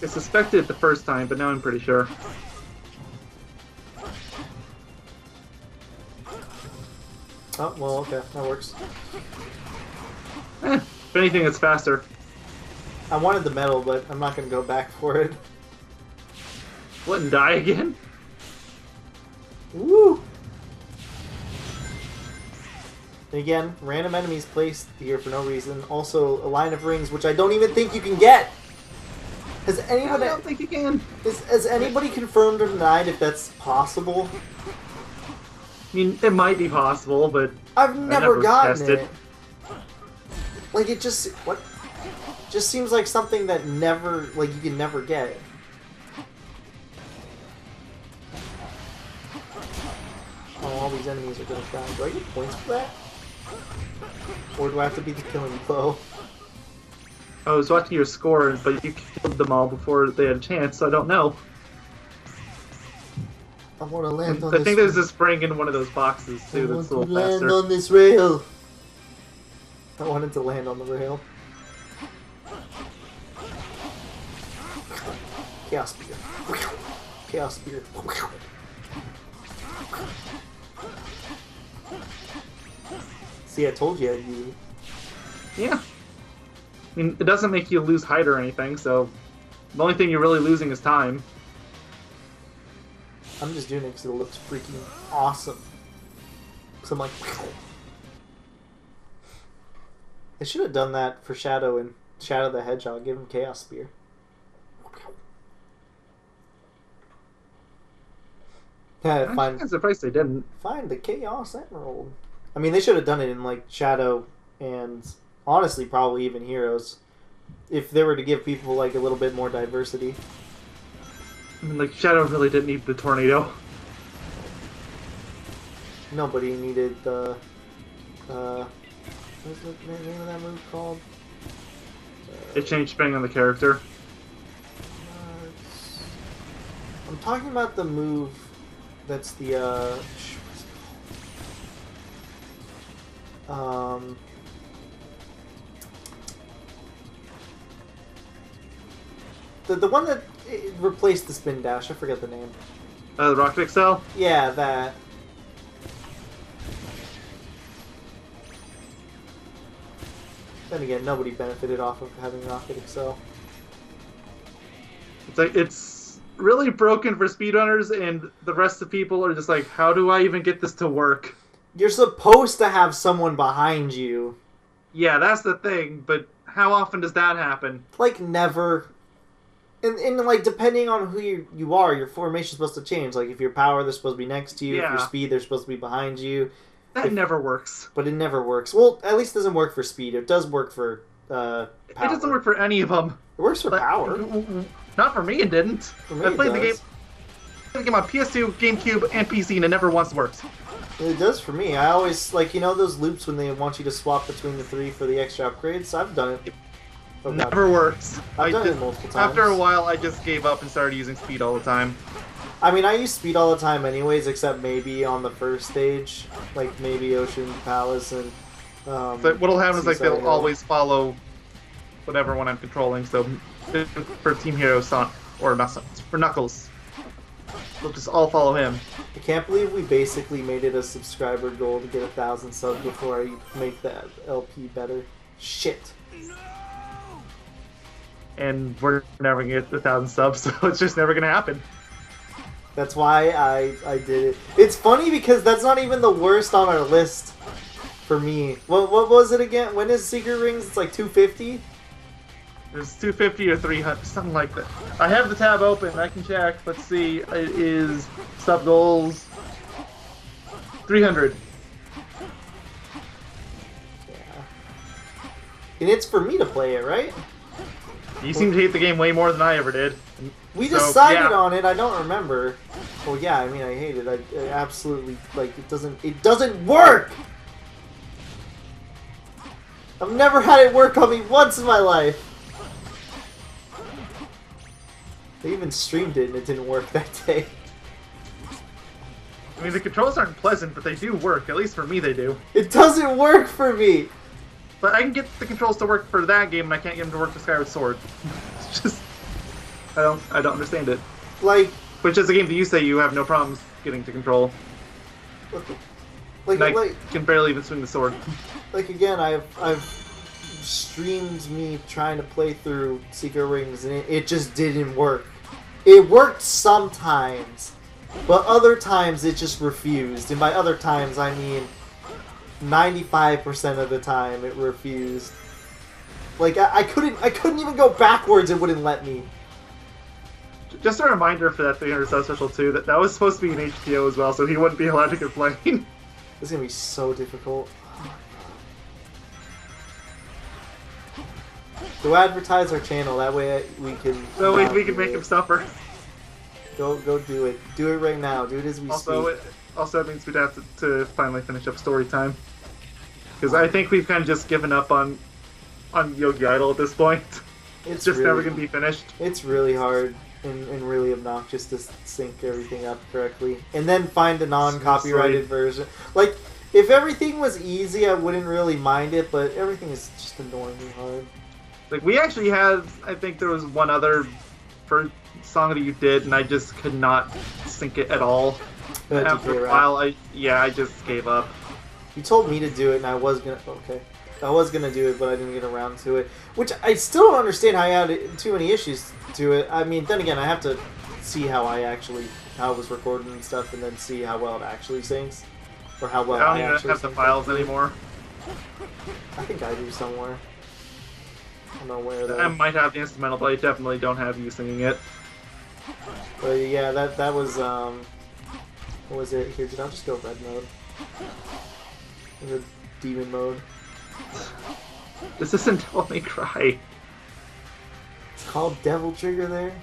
I suspected it the first time, but now I'm pretty sure. Oh, well, okay, that works. If anything, it's faster. I wanted the medal, but I'm not going to go back for it. What, and die again? Woo! Again, random enemies placed here for no reason. Also, a line of rings, which I don't even think you can get! Has I anybody... don't think you can. Has anybody confirmed or denied if that's possible? I mean, it might be possible, but I've never never gotten tested. it. Like, it just... What? Just seems like something that never... Like, you can never get. Oh, all these enemies are gonna die. Do I get points for that? Or do I have to be the killing blow? I was watching your score, but you killed them all before they had a chance, so I don't know. I want to land on I this. think there's a spring in one of those boxes too. I That's want a to little land faster. on this rail. I wanted to land on the rail. Chaos Spear. Chaos Spear. See, I told you I'd use it. Yeah. I mean, it doesn't make you lose height or anything, so the only thing you're really losing is time. I'm just doing it because it looks freaking awesome. So I'm like, I should have done that for Shadow and Shadow the Hedgehog. Give him Chaos Spear. Yeah, I'm surprised they didn't. find the Chaos Emerald. I mean, they should have done it in like Shadow and honestly, probably even Heroes, if they were to give people like a little bit more diversity. I mean, like, Shadow really didn't need the tornado. Nobody needed the. What's the name of that move called? It changed depending on the character. I'm talking about the move that's the. What's it called? The one that replaced the spin dash. I forget the name. The Rocket Excel? Yeah, that. Then again, nobody benefited off of having Rocket Excel. It's like, it's really broken for speedrunners, and the rest of the people are just like, how do I even get this to work? You're supposed to have someone behind you. Yeah, that's the thing, but how often does that happen? Like, never. And like, depending on who you are, your formation's supposed to change. Like, if you're power, they're supposed to be next to you. If Yeah. you're speed, they're supposed to be behind you. That never works. But it never works. Well, at least it doesn't work for speed. It does work for power. It doesn't work for any of them. It works for Like, power. Not for me, it didn't. For me, I it played does. the game on PS2, GameCube, and PC, and it never once worked. It does for me. I always, like, you know those loops when they want you to swap between the three for the extra upgrades? I've done it. Oh, God. Never works. I've done it multiple times. After a while, I just gave up and started using speed all the time. I mean, I use speed all the time anyways, except maybe on the first stage. Like, maybe Ocean Palace and... But what'll happen is, like, Seaside they'll Hill. always follow whatever one I'm controlling, so for Team Hero, Sonic, or not Sonic, for Knuckles, they'll just all follow him. I can't believe we basically made it a subscriber goal to get 1,000 subs before I make that LP better. Shit. And we're never gonna get 1,000 subs, so it's just never gonna happen. That's why I did it. It's funny because that's not even the worst on our list for me. What was it again? When is Secret Rings? It's like 250? There's 250 or 300, something like that. I have the tab open, I can check. Let's see, it is sub goals 300. Yeah. And it's for me to play it, right? You seem to hate the game way more than I ever did. We So, decided yeah. on it. I don't remember. Well, yeah. I mean, I hate it. I absolutely like it. Doesn't work. I've never had it work on me once in my life. They even streamed it and it didn't work that day. I mean, the controls aren't pleasant, but they do work. At least for me, they do. It doesn't work for me. But I can get the controls to work for that game, and I can't get them to work for Skyward Sword. It's just, I don't understand it. Like, Which is a game that you say you have no problems getting to control. And I can barely even swing the sword. like again, I've streamed me trying to play through Secret Rings, and it just didn't work. It worked sometimes, but other times it just refused. And by other times, I mean 95% of the time it refused. Like I couldn't even go backwards. It wouldn't let me. Just a reminder for that 300 sub special too, that was supposed to be an HPO as well, so he wouldn't be allowed to complain. This is gonna be so difficult. Go advertise our channel. That way we can. So we not can do make it. him suffer. Go do it. Do it right now. Do it as we Also, speak. Also, that means we'd have to finally finish up story time. Because I think we've kind of just given up on Yogaidr at this point. It's just never going to be finished. It's really hard and really obnoxious to sync everything up correctly. And then find a non-copyrighted version. Like, if everything was easy, I wouldn't really mind it, but everything is just annoyingly hard. Like, we actually had, I think there was one other song that you did, and I just could not sync it at all. After a while, I just gave up. You told me to do it, and I was gonna do it, but I didn't get around to it. Which I still don't understand how I had too many issues to it. I mean, then again, I have to see how it was recorded and stuff, and then see how well it actually sings, or how well I don't even have the files anymore. I think I do somewhere. I don't know where though. I might have the instrumental, but I definitely don't have you singing it. But yeah, that was what was it? Here, I'll just go red mode. Or demon mode. This isn't Devil May Cry. It's called Devil Trigger there.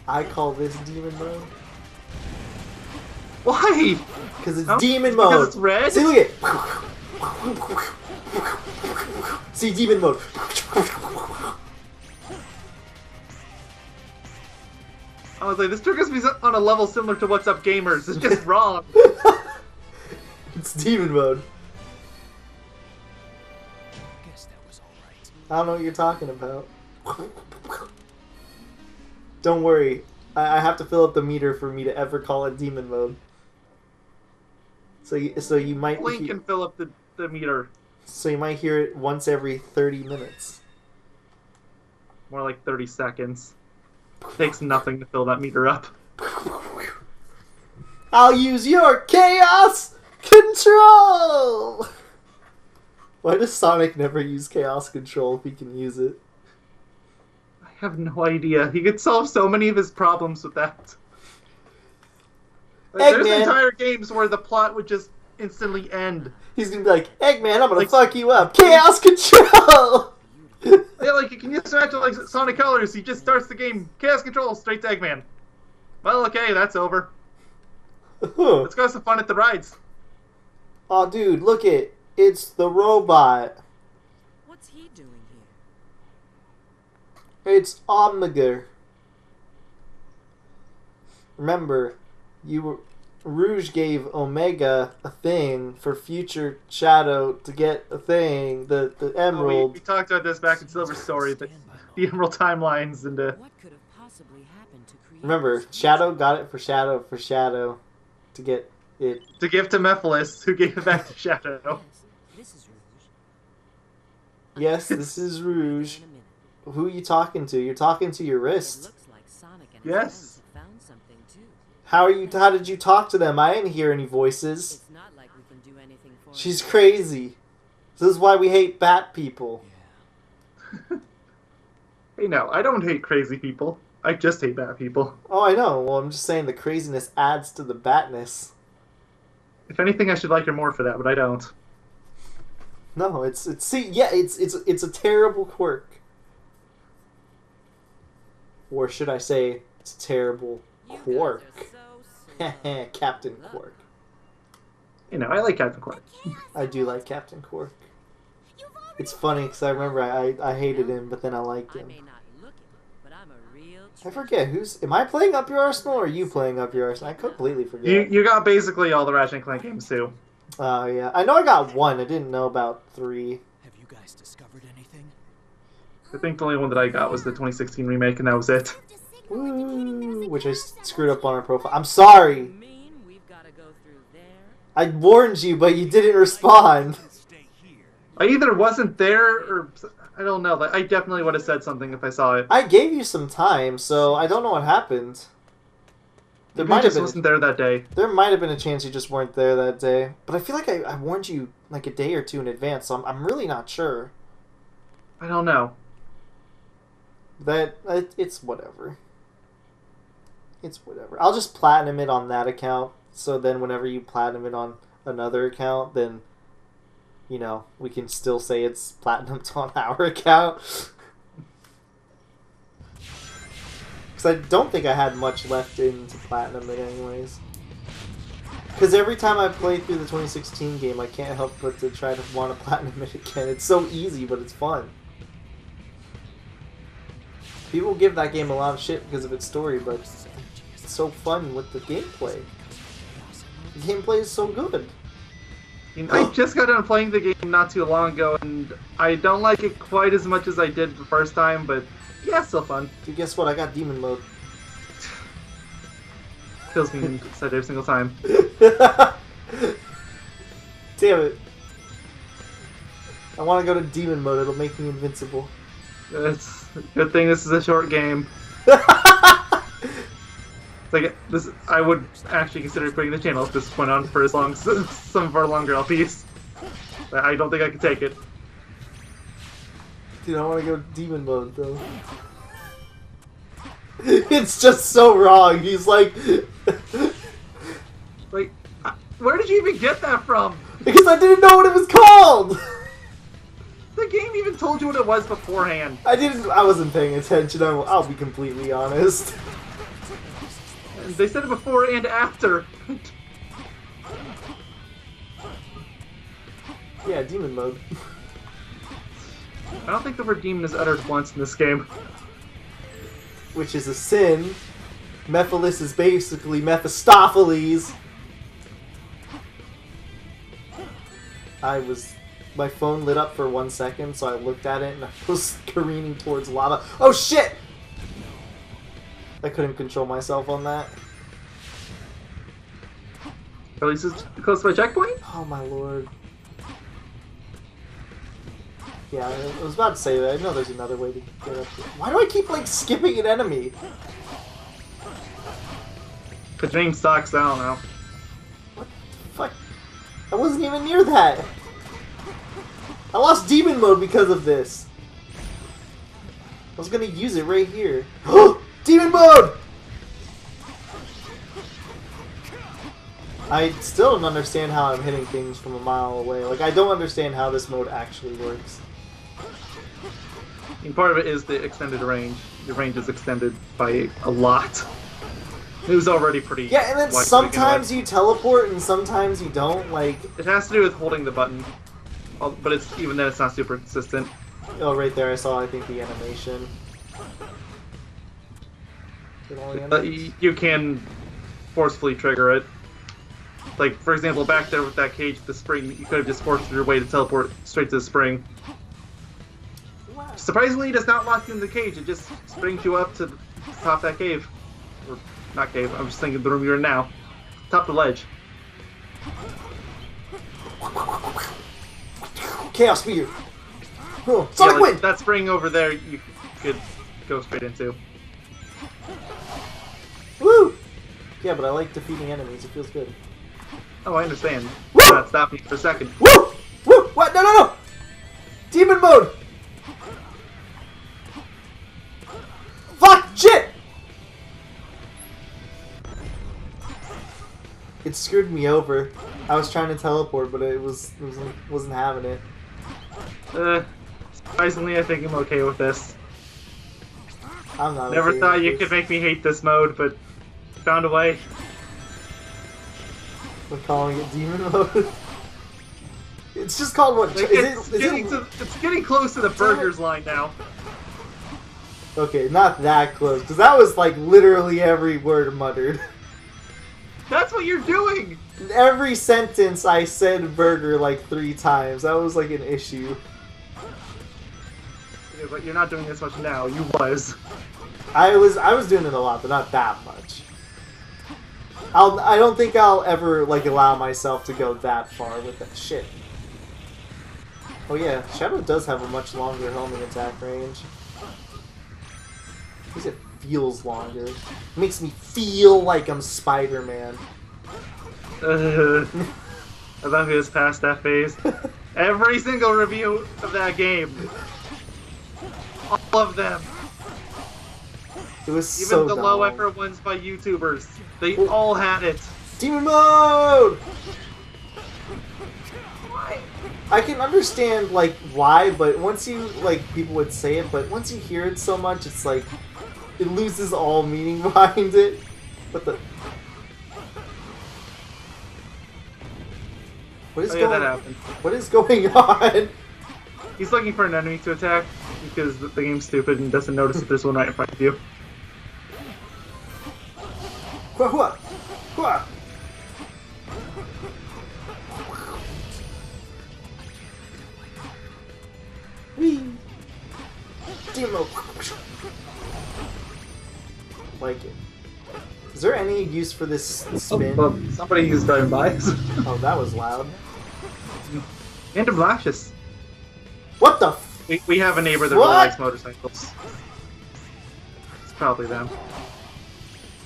I call this demon mode. Why? Because it's demon mode. Because it's red? See, look at See, demon mode. I was like, this triggers me on a level similar to What's Up Gamers. It's just wrong. It's demon mode. Guess that was all right. I don't know what you're talking about. Don't worry. I have to fill up the meter for me to ever call it demon mode. So you might Link can fill up the meter. So you might hear it once every 30 minutes. More like 30 seconds. Takes nothing to fill that meter up. I'll use your chaos control! Why does Sonic never use chaos control if he can use it? I have no idea. He could solve so many of his problems with that. Like, there's entire games where the plot would just instantly end. He's gonna be like, Eggman, I'm gonna fuck you up. Chaos control! Yeah, like, you can just imagine, like, Sonic Colors, he just starts the game, chaos control, straight to Eggman. Well, okay, that's over. Let's go have some fun at the rides. Oh, dude, look it. It's the robot. What's he doing here? It's Omega. Remember, Rouge gave Omega a thing for future Shadow to get a thing, the emerald. We talked about this back in Silver Story, the emerald timelines and What could have possibly happened to create Remember, this Shadow got it for Shadow to get it. to give to Mephiles, who gave it back to Shadow. Yes, this is Rouge. Yes, this is Rouge. In a minute. Who are you talking to? You're talking to your It wrist. looks like Sonic and Yes. his friends have found something too. How did you talk to them? I didn't hear any voices. It's not like we can do anything for She's him. crazy. This is why we hate bat people. Hey, no, I don't hate crazy people. I just hate bad people. Oh, I know. Well, I'm just saying the craziness adds to the batness. If anything, I should like her more for that, but I don't. No, it's a terrible quirk. Or should I say, it's a terrible You guys quirk. are so slow. Captain Quark. You know, I like Captain Quark. I do like Captain Quark. It's funny because I remember I hated him, but then I liked I him. may not look it, but I'm a real I forget am I playing Up Your Arsenal or are you playing Up Your Arsenal? I completely forget. You got basically all the Ratchet and Clank games too. Oh yeah, I know I got 1. I didn't know about 3. Have you guys discovered anything? I think the only one that I got was the 2016 remake, and that was it. Woo, which I screwed up on our profile. I'm sorry. mean. We've got to go through there. I warned you, but you didn't respond. Stay here. I either wasn't there or I don't know. Like, I definitely would have said something if I saw it. I gave you some time, so I don't know what happened. There Maybe I might have just been. wasn't there that day. There might have been a chance you just weren't there that day, but I feel like I warned you like a day or two in advance, so I'm really not sure. I don't know. It's whatever. It's whatever. I'll just platinum it on that account, so then whenever you platinum it on another account, then, you know, we can still say it's platinumed on our account. Because I don't think I had much left in to platinum it anyways. Because every time I play through the 2016 game, I can't help but to try to want to platinum it again. It's so easy, but it's fun. People give that game a lot of shit because of its story, but it's so fun with the gameplay. The gameplay is so good. I just got done playing the game not too long ago, and I don't like it quite as much as I did the first time, but yeah, it's still fun. Dude, guess what? I got demon mode. Kills me inside every single time. Damn it. I want to go to demon mode. It'll make me invincible. It's a good thing this is a short game. It's like this. I would actually consider putting the channel if this went on for as long as some of our longer LPs. But I don't think I could take it. Dude, I want to go demon mode though. It's just so wrong. He's like, like, where did you even get that from? because I didn't know what it was called. The game even told you what it was beforehand. I wasn't paying attention. I'll be completely honest. And they said it before and after. Yeah, demon mode. I don't think the word demon is uttered once in this game. Which is a sin. Mephiles is basically Mephistopheles. My phone lit up for 1 second, so I looked at it and I was careening towards lava. Oh shit! I couldn't control myself on that. At least it's close to my checkpoint? Oh my lord. Yeah, I was about to say that. I know there's another way to get up here. Why do I keep, like, skipping an enemy? The name sucks, I don't know. What the fuck? I wasn't even near that. I lost demon mode because of this. I was gonna use it right here. Demon mode! I still don't understand how I'm hitting things from a mile away. Like, I don't understand how this mode actually works. And part of it is the extended range. The range is extended by a lot. It was already pretty... Yeah, and then wide to sometimes begin you teleport and sometimes you don't. Like, with. It has to do with holding the button. But it's even then it's not super consistent. oh, right there I saw, I think, the animation. It only animates? You can forcefully trigger it. Like, for example, back there with that cage, the spring, you could have just forced your way to teleport straight to the spring. Surprisingly, it does not lock you in the cage, it just springs you up to the top of that cave. Or, not cave, I'm just thinking the room you're in now. Top of the ledge. Chaos Spear! Oh, Sonic yeah, like, Wind! that spring over there, you could go straight into. Woo! Yeah, but I like defeating enemies, it feels good. Oh, I understand. Woo! Not stop me for a second. Woo! Woo! What? No, no, no! Demon mode! Fuck! Shit! It screwed me over. I was trying to teleport, but it wasn't having it. Surprisingly, I think I'm okay with this. I'm not. Never okay thought with you this. could make me hate this mode, but found a way. We're calling it demon mode. It's just called what? Like, it's getting close to the burgers line now. Okay, not that close, because that was like literally every word muttered. That's what you're doing! In every sentence I said burger like 3 times. That was like an issue. Yeah, but you're not doing this much now. You was. I was doing it a lot, but not that much. I don't think I'll ever like allow myself to go that far with that shit. Oh yeah, Shadow does have a much longer homing attack range. At least it feels longer. It makes me feel like I'm Spider-Man. I thought we was past that phase. Every single review of that game. All of them. It was Even so the dumb. low effort ones by YouTubers. They all had it. Demon mode! Why? I can understand like why, but once you like people would say it, but once you hear it so much, it's like it loses all meaning behind it. What the? What is Oh yeah, that going? happened. What is going on? He's looking for an enemy to attack because the game's stupid and doesn't notice that there's one right in front of you. Hua, hua, hua. Whee! Demo. Like it. Is there any use for this spin? Oh, somebody who's driving by. Oh, that was loud. And obnoxious. What the? We have a neighbor that What? really likes motorcycles. It's probably them.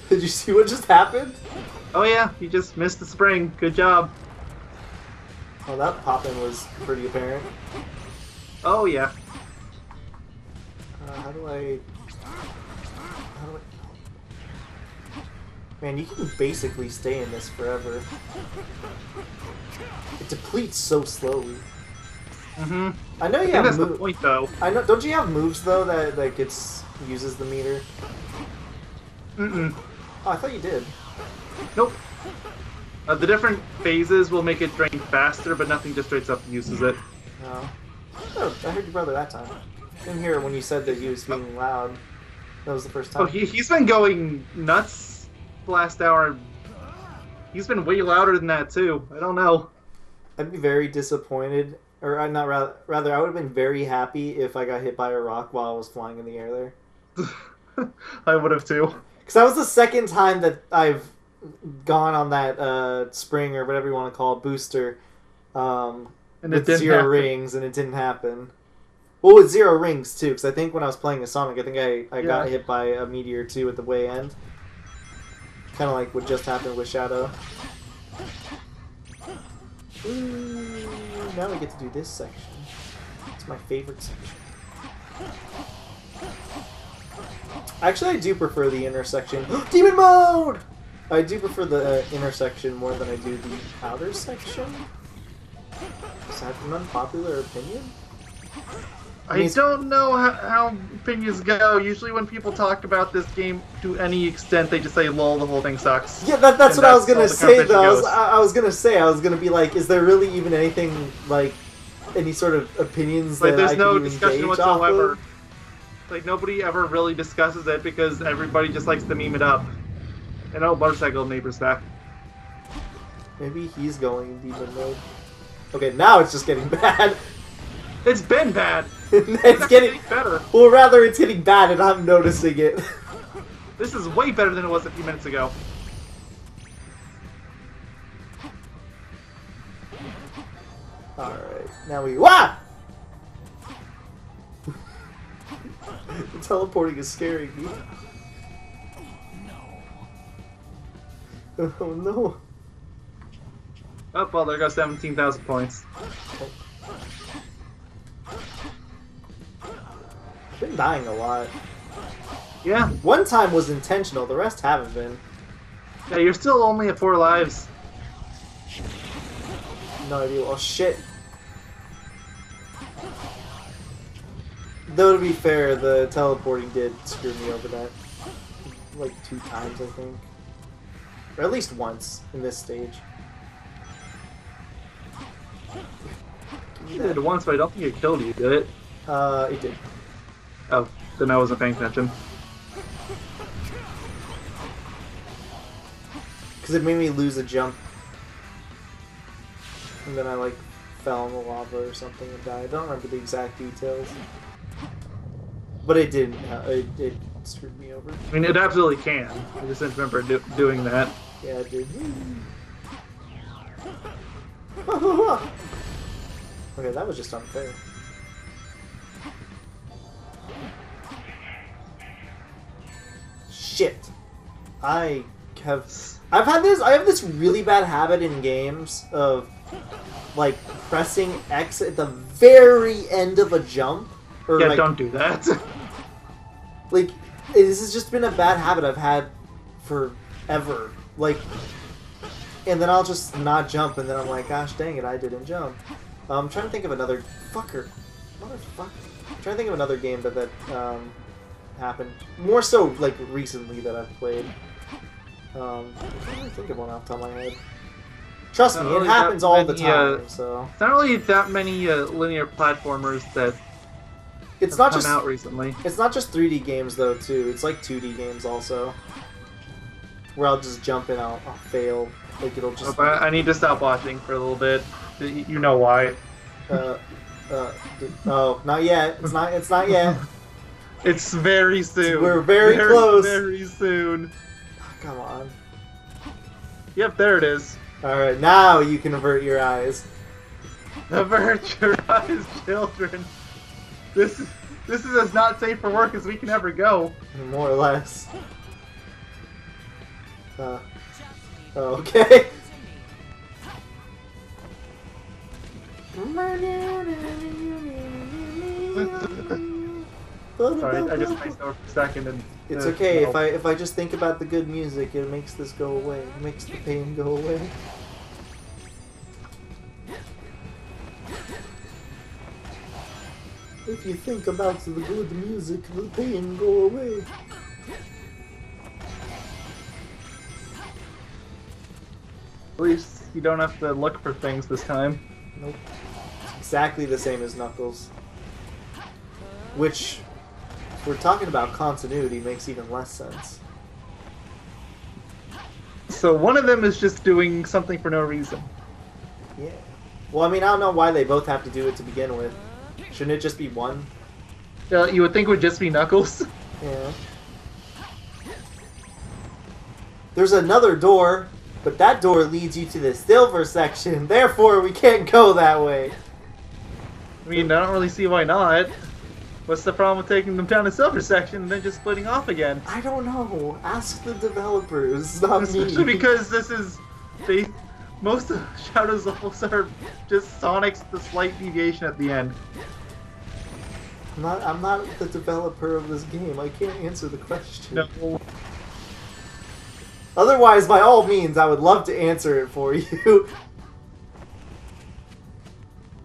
Did you see what just happened? Oh yeah, you just missed the spring. Good job. Oh, that pop-in was pretty apparent. Oh yeah. How do I... Man, you can basically stay in this forever. It depletes so slowly. Mm-hmm. I know you I think have that's the moves. point, though. I know. Don't you have moves though that uses the meter? Mm-mm. Oh, I thought you did. Nope. The different phases will make it drain faster, but nothing just straight up uses it. No. Oh, I heard your brother that time. Didn't hear when you said that he was being loud. That was the first time. Oh, he's been going nuts the last hour. He's been way louder than that, too. I don't know. I'd be very disappointed, or not rather, I would have been very happy if I got hit by a rock while I was flying in the air there. I would have, too. Because that was the second time that I've gone on that spring, or whatever you want to call it, booster, And it with didn't 0 happen. rings, and it didn't happen. Well, with 0 rings, too, because I think when I was playing as Sonic, I think I got hit by a meteor, too, at the way end. Kind of like what just happened with Shadow. Ooh, now we get to do this section. It's my favorite section. Actually, I do prefer the intersection. Demon mode! I do prefer the intersection more than I do the outer section. Is that an unpopular opinion? I don't know how opinions go. Usually when people talk about this game to any extent, they just say, lol, the whole thing sucks. Yeah, that's And what I was all gonna the say, though. conversation I was gonna be like, is there really even anything, like, any sort of opinions Like, that there's I no could even discussion gauge off whatsoever. of? Like, nobody ever really discusses it because everybody just likes to meme it up. And oh, motorcycle neighbor's back. Maybe he's going demon mode. Okay, now it's just getting bad. It's been bad. It's getting better. Well, rather, it's getting bad, and I'm noticing it. This is way better than it was a few minutes ago. All right, now we wah. The teleporting is scaring me. Oh no. Oh, well, there goes 17,000 points. I've been dying a lot. Yeah. One time was intentional, the rest haven't been. Yeah, you're still only at 4 lives. No idea. Oh shit. Though to be fair, the teleporting did screw me over that. Like 2 times, I think. Or at least once in this stage. You did it once, but I don't think it killed you, did it? It did. Oh, then I wasn't paying attention. Because it made me lose a jump. And then I, like, fell in the lava or something and died. I don't remember the exact details. But it didn't. It screwed me over. I mean, it absolutely can. I just didn't remember doing that. Yeah, it did. Okay, that was just unfair. Shit. I have this really bad habit in games of like pressing X at the very end of a jump. Or Yeah, like, don't do that. like this has just been a bad habit I've had forever. Like, and then I'll just not jump, and then I'm like, gosh dang it, I didn't jump. I'm trying to think of another motherfucker. I'm trying to think of another game that happened more so like recently that I've played. I can't really think of one off the top of my head. Trust me, Not it really happens that all the many, time. So It's not really that many linear platformers that it's have not come just out recently. it's not just 3D games though too. It's like 2D games also, where I'll just jump and I'll fail. Like it'll Oh, just but I need to stop watching for a little bit. You know why? Oh, not yet. It's not. It's not yet. It's very soon. We're very close. Very soon. Come on. Yep, there it is. All right, now you can avert your eyes. Avert your eyes, children. This is as not safe for work as we can ever go. More or less. Okay. Sorry, I just spaced over for a second and. It's okay no. if I just think about the good music, it makes this go away. It makes the pain go away. If you think about the good music, the pain go away. At least you don't have to look for things this time. Nope. It's exactly the same as Knuckles. Which, if we're talking about continuity, makes even less sense. So one of them is just doing something for no reason. Yeah. Well, I mean, I don't know why they both have to do it to begin with. Shouldn't it just be one? You would think it would just be Knuckles. Yeah. There's another door, but that door leads you to the silver section. Therefore, we can't go that way. I mean, I don't really see why not. What's the problem with taking them down the silver section and then just splitting off again? I don't know. Ask the developers, not Especially me. because this is most of Shadow's levels are just Sonic's the slight deviation at the end. I'm not the developer of this game. I can't answer the question. No. Otherwise, by all means, I would love to answer it for you.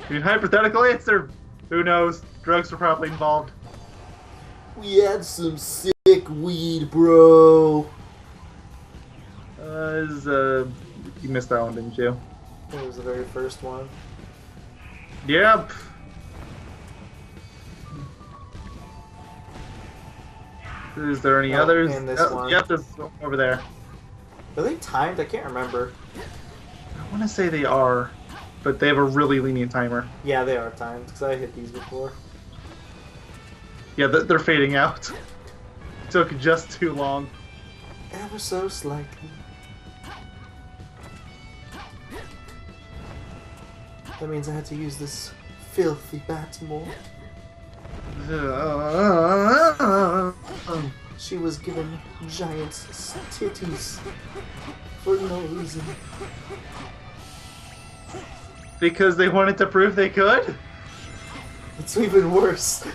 I mean, hypothetical answer. Who knows? Drugs were probably involved. We had some sick weed, bro. You missed that one, didn't you? I think it was the very first one. Yep. Is there any others? And this one. Yep, there's one over there. Are they timed? I can't remember. I want to say they are, but they have a really lenient timer. Yeah, they are timed, because I hit these before. Yeah, they're fading out. Took just too long. Ever so slightly. That means I had to use this filthy Batmore. She was given giant titties for no reason. Because they wanted to prove they could? It's even worse.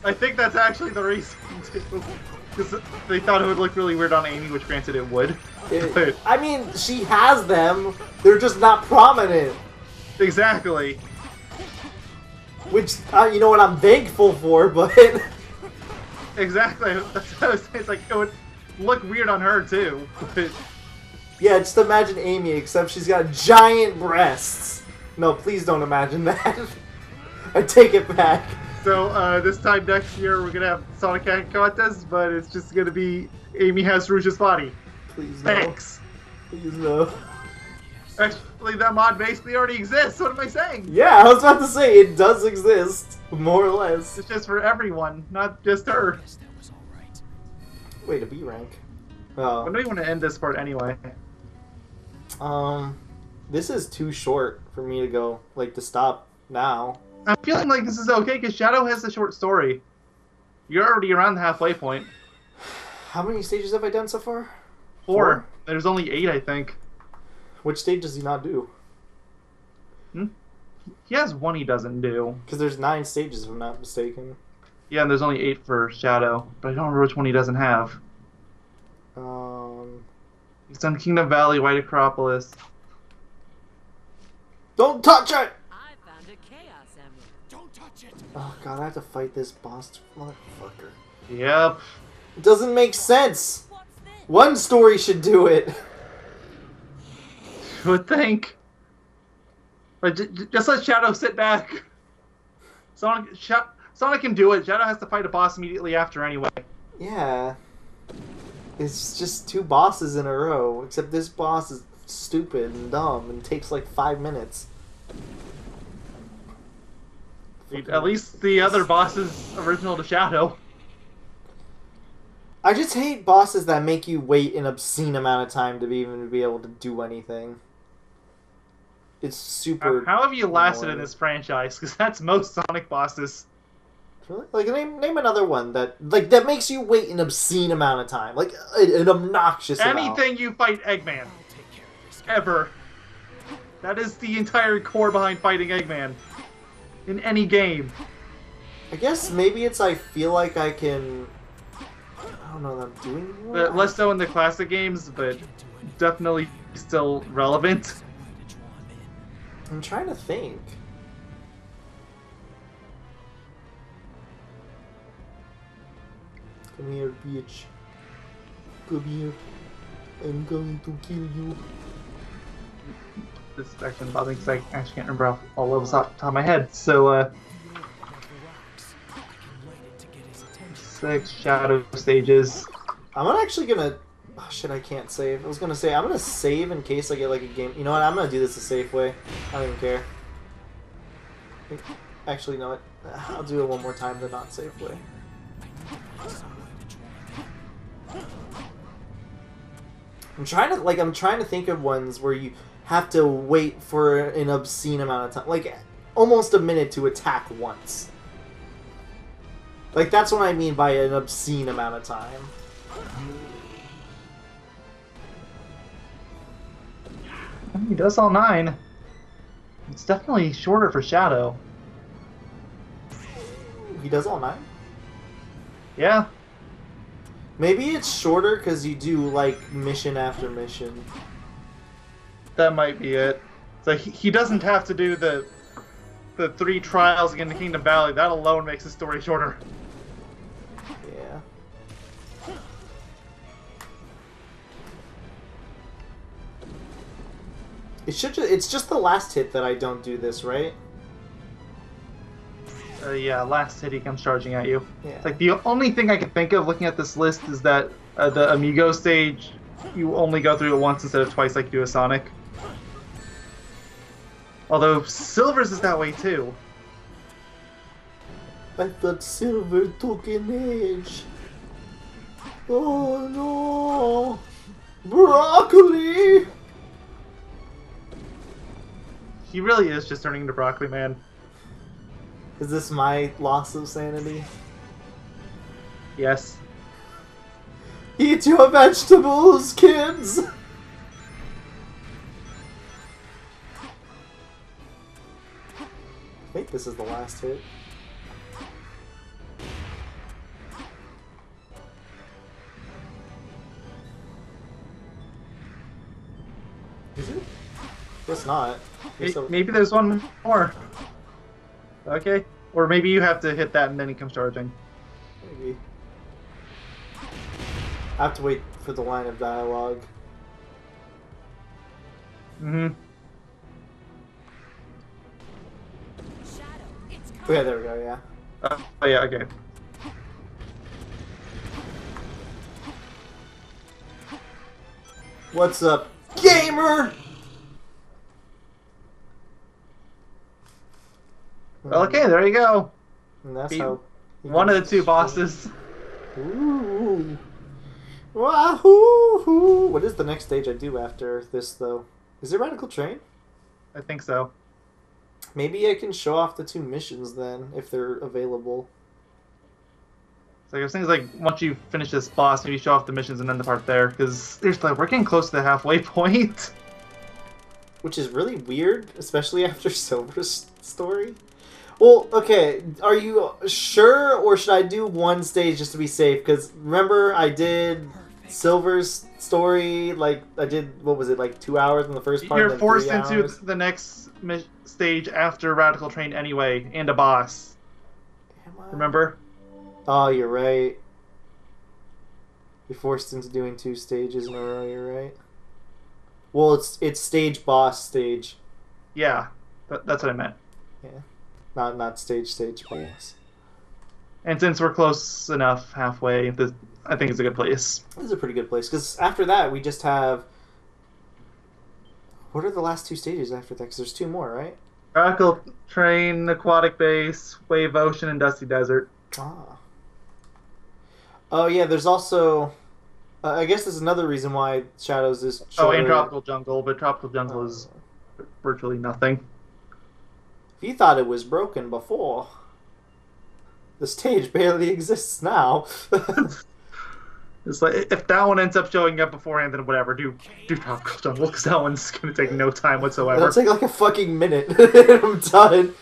I think that's actually the reason, too. Because they thought it would look really weird on Amy, which granted it would. I mean, she has them. They're just not prominent. Exactly. Which, you know what, I'm thankful for, but... Exactly. That's what I was saying. It's like, it would look weird on her, too. But yeah, just imagine Amy, except she's got giant breasts. No, please don't imagine that. I take it back. so, this time next year, we're gonna have Sonic Cat contest, but it's just gonna be Amy has Rouge's body. Please no. Thanks. Please no. Actually, that mod basically already exists. What am I saying? Yeah, I was about to say, it does exist. More or less. It's just for everyone, not just her. Guess that was all right. Wait, a B rank. Oh. When do we want to end this part anyway? This is too short for me to go, like, to stop now. I'm feeling like this is okay because Shadow has a short story. You're already around the halfway point. How many stages have I done so far? 4. There's only 8, I think. Which stage does he not do? He has one he doesn't do. Because there's 9 stages, if I'm not mistaken. Yeah, and there's only 8 for Shadow, but I don't remember which one he doesn't have. He's done Kingdom Valley, White Acropolis. Don't touch it! I found a chaos emerald. Don't touch it. Oh god, I have to fight this boss motherfucker. Yep. It doesn't make sense! What's this? One story should do it! You would think. But just let Shadow sit back. Sonic can do it. Shadow has to fight a boss immediately after anyway. Yeah. It's just 2 bosses in a row, except this boss is stupid and dumb and takes like 5 minutes. At least the other boss is original to Shadow. I just hate bosses that make you wait an obscene amount of time to even be able to do anything. It's super. How have you lasted annoying. in this franchise? Because that's most Sonic bosses. Really? Like name another one that makes you wait an obscene amount of time, like an obnoxious amount. Anything you fight Eggman, ever. That is the entire core behind fighting Eggman. In any game. I guess maybe it's I feel like I can. I don't know that I'm doing more. Less so in the classic games, but definitely still relevant. I'm trying to think. Come here, bitch. Come here. I'm going to kill you. This is actually bothering because I actually can't remember all levels off the top of my head. So, 6 Shadow stages. I'm actually gonna. Oh shit! I can't save. I was gonna say I'm gonna save in case I get like a game. You know what? I'm gonna do this a safe way. I don't even care. Actually, no. I'll do it one more time the not safe way. I'm trying to think of ones where you have to wait for an obscene amount of time, like almost a minute to attack once. Like that's what I mean by an obscene amount of time. He does all 9. It's definitely shorter for Shadow. He does all 9? Yeah. Maybe it's shorter because you do like mission after mission. That might be it. So he doesn't have to do the 3 trials again in Kingdom Valley. That alone makes the story shorter. Yeah. It's just the last hit that I don't do this, right? Yeah, last hit he comes charging at you. Yeah. Like the only thing I can think of looking at this list is that the Amigo stage, you only go through it once instead of twice like you do with Sonic. Although Silver's is that way too. I thought Silver took an edge. Oh no! Broccoli! He really is just turning into Broccoli Man. Is this my loss of sanity? Yes. Eat your vegetables, kids! I think this is the last hit. Is it? Guess not. Maybe there's one more. Okay. Or maybe you have to hit that and then he comes charging. Maybe. I have to wait for the line of dialogue. Mm-hmm. Oh, yeah, there we go, yeah. Oh yeah, okay. What's up, gamer? Okay, there you go. And that's Beat how... one of the 2 bosses. Ooh. Wahoo! What is the next stage I do after this, though? Is it Radical Train? I think so. Maybe I can show off the 2 missions then, if they're available. So there's things like once you finish this boss, maybe show off the missions and then the part there, because seriously, we're getting close to the halfway point. Which is really weird, especially after Silver's story. Well, okay, are you sure, or should I do one stage just to be safe? Because remember, I did Silver's story, like, I did, what was it, like 2 hours in the first part? You're and then forced 3 into hours? the next stage after Radical Train anyway, and a boss. Am I? Remember? Oh, you're right. You're forced into doing 2 stages in a row, you're right. Well, it's stage boss stage. Yeah, that's what I meant. Yeah, not stage boss. And since we're close enough halfway, I think it's a good place. This is a pretty good place because after that we just have. What are the last two stages after that? Because there's two more, right? Rockle Train, Aquatic Base, Wave Ocean, and Dusty Desert. Ah. Oh yeah, there's also. I guess there's another reason why Shadows is shorter. Oh, and Tropical Jungle, but Tropical Jungle is virtually nothing. If you thought it was broken before, the stage barely exists now. It's like, if that one ends up showing up beforehand, then whatever, do Tropical Jungle, because that one's going to take no time whatsoever. It'll take like a fucking minute, and I'm done.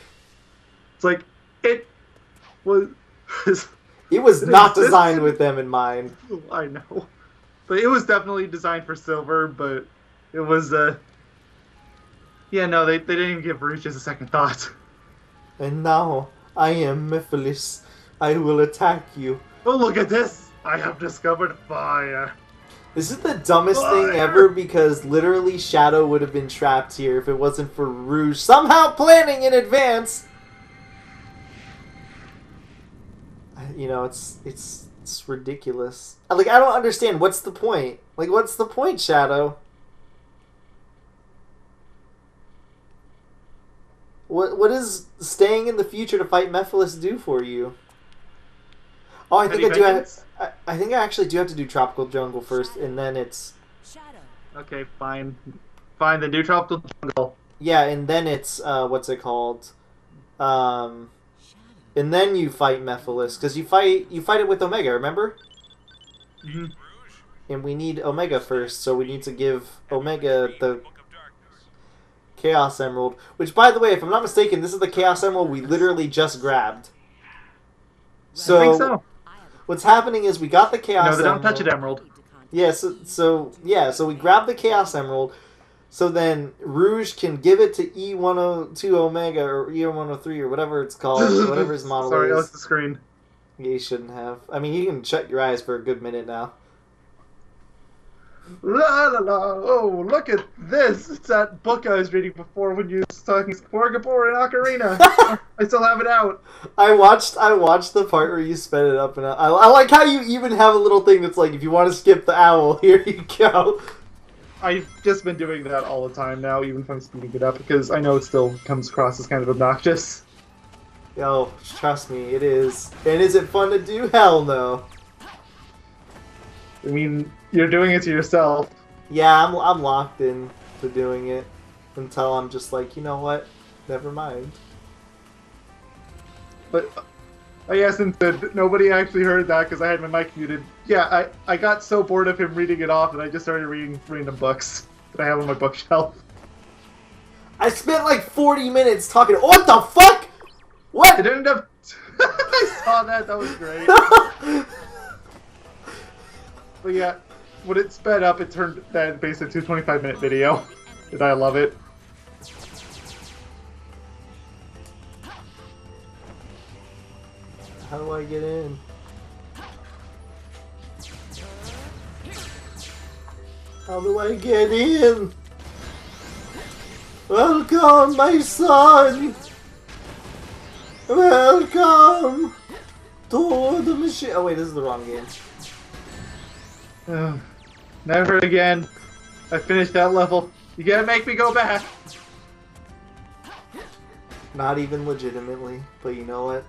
It's like, it was... It was not designed with them in mind. I know. But it was definitely designed for silver, but it was, yeah, no, they didn't even give Rouge just a second thought. And now, I am Mephiles. I will attack you. Oh, look at this! I have discovered fire. This is the dumbest thing ever because literally Shadow would have been trapped here if it wasn't for Rouge somehow planning in advance. You know, it's ridiculous. Like, I don't understand. What's the point? Like, what's the point, Shadow? What does staying in the future to fight Mephiles do for you? Oh, I think I do have. I think I actually do have to do Tropical Jungle first, and then it's. Shadow. Okay, fine. Fine, then do Tropical Jungle. Yeah, and then it's what's it called? And then you fight Mephiles because you fight it with Omega. Remember? Mm-hmm. And we need Omega first, so we need to give Omega the Chaos Emerald. Which, by the way, if I'm not mistaken, this is the Chaos Emerald we literally just grabbed. So, I think so. what's happening is we got the Chaos No, Emerald. don't touch it, Emerald. Yeah, so we grabbed the Chaos Emerald, so then Rouge can give it to E102 Omega or E103 or whatever it's called, whatever his model Sorry, is. that was the screen. Yeah, you shouldn't have. I mean, you can shut your eyes for a good minute now. La la la! Oh, look at this! It's that book I was reading before when you was talking Scorgabor and Ocarina. I still have it out. I watched the part where you sped it up, and I like how you even have a little thing that's like, if you want to skip the owl, here you go. I've just been doing that all the time now, even if I'm speeding it up, because I know it still comes across as kind of obnoxious. Yo, trust me, it is. And is it fun to do? Hell no. I mean, you're doing it to yourself. Yeah, I'm locked in to doing it until I'm just like, you know what? Never mind. But I guess since nobody actually heard that because I had my mic muted. Yeah, I got so bored of him reading it off that I just started reading random books that I have on my bookshelf. I spent like 40 minutes talking. What the fuck? What? It ended up. I saw that. That was great. But yeah, when it sped up, it turned that basically to a 25-minute video, and I love it. How do I get in? How do I get in? Welcome, my son! Welcome to the machine. Oh wait, this is the wrong game. Never again. I finished that level. You gotta make me go back. Not even legitimately, but you know what?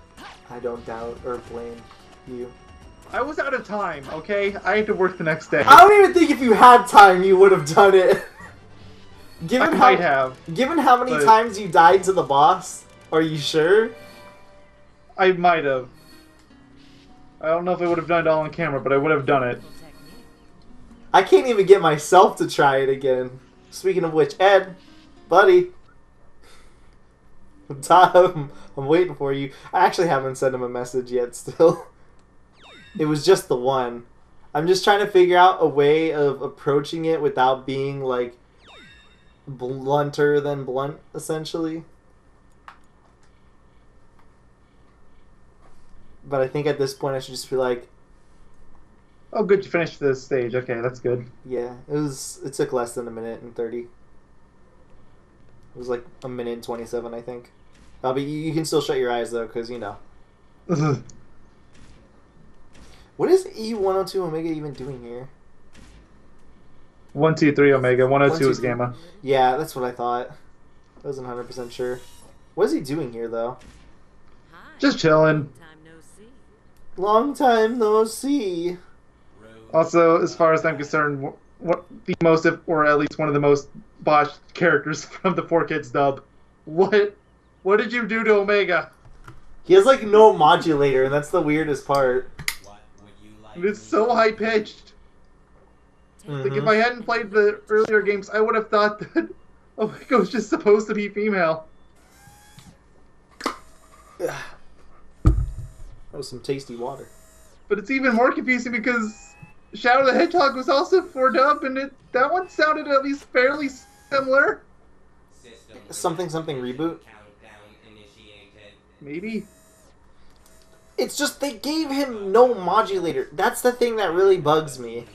I don't doubt or blame you. I was out of time, okay? I had to work the next day. I don't even think if you had time you would have done it. I might have. Given how many but times you died to the boss, are you sure? I might have. I don't know if I would have done it all on camera, but I would have done it. I can't even get myself to try it again. Speaking of which, Ed, buddy, Tom, I'm waiting for you. I actually haven't sent him a message yet still. It was just the one. I'm just trying to figure out a way of approaching it without being, like, blunter than blunt, essentially. But I think at this point I should just be like, Oh, good, you finished this stage. Okay, that's good. Yeah, it took less than a minute and 30. It was like a minute and 27, I think. But you can still shut your eyes though, because you know. What is E102 Omega even doing here? 1, 2, 3 Omega. 102 is 1, 2, 3. Gamma. Yeah, that's what I thought. I wasn't 100% sure. What is he doing here though? Hi. Just chilling. Time no see. Long time no see. Also, as far as I'm concerned, what the most, or at least one of the most botched characters from the 4Kids dub. What did you do to Omega? He has like no modulator, and that's the weirdest part. It's so high pitched. Like if I hadn't played the earlier games, I would have thought that Omega was just supposed to be female. That was some tasty water. But it's even more confusing because Shadow the Hedgehog was also 4-dub, and that one sounded at least fairly similar. Something reboot? Maybe. It's just they gave him no modulator. That's the thing that really bugs me.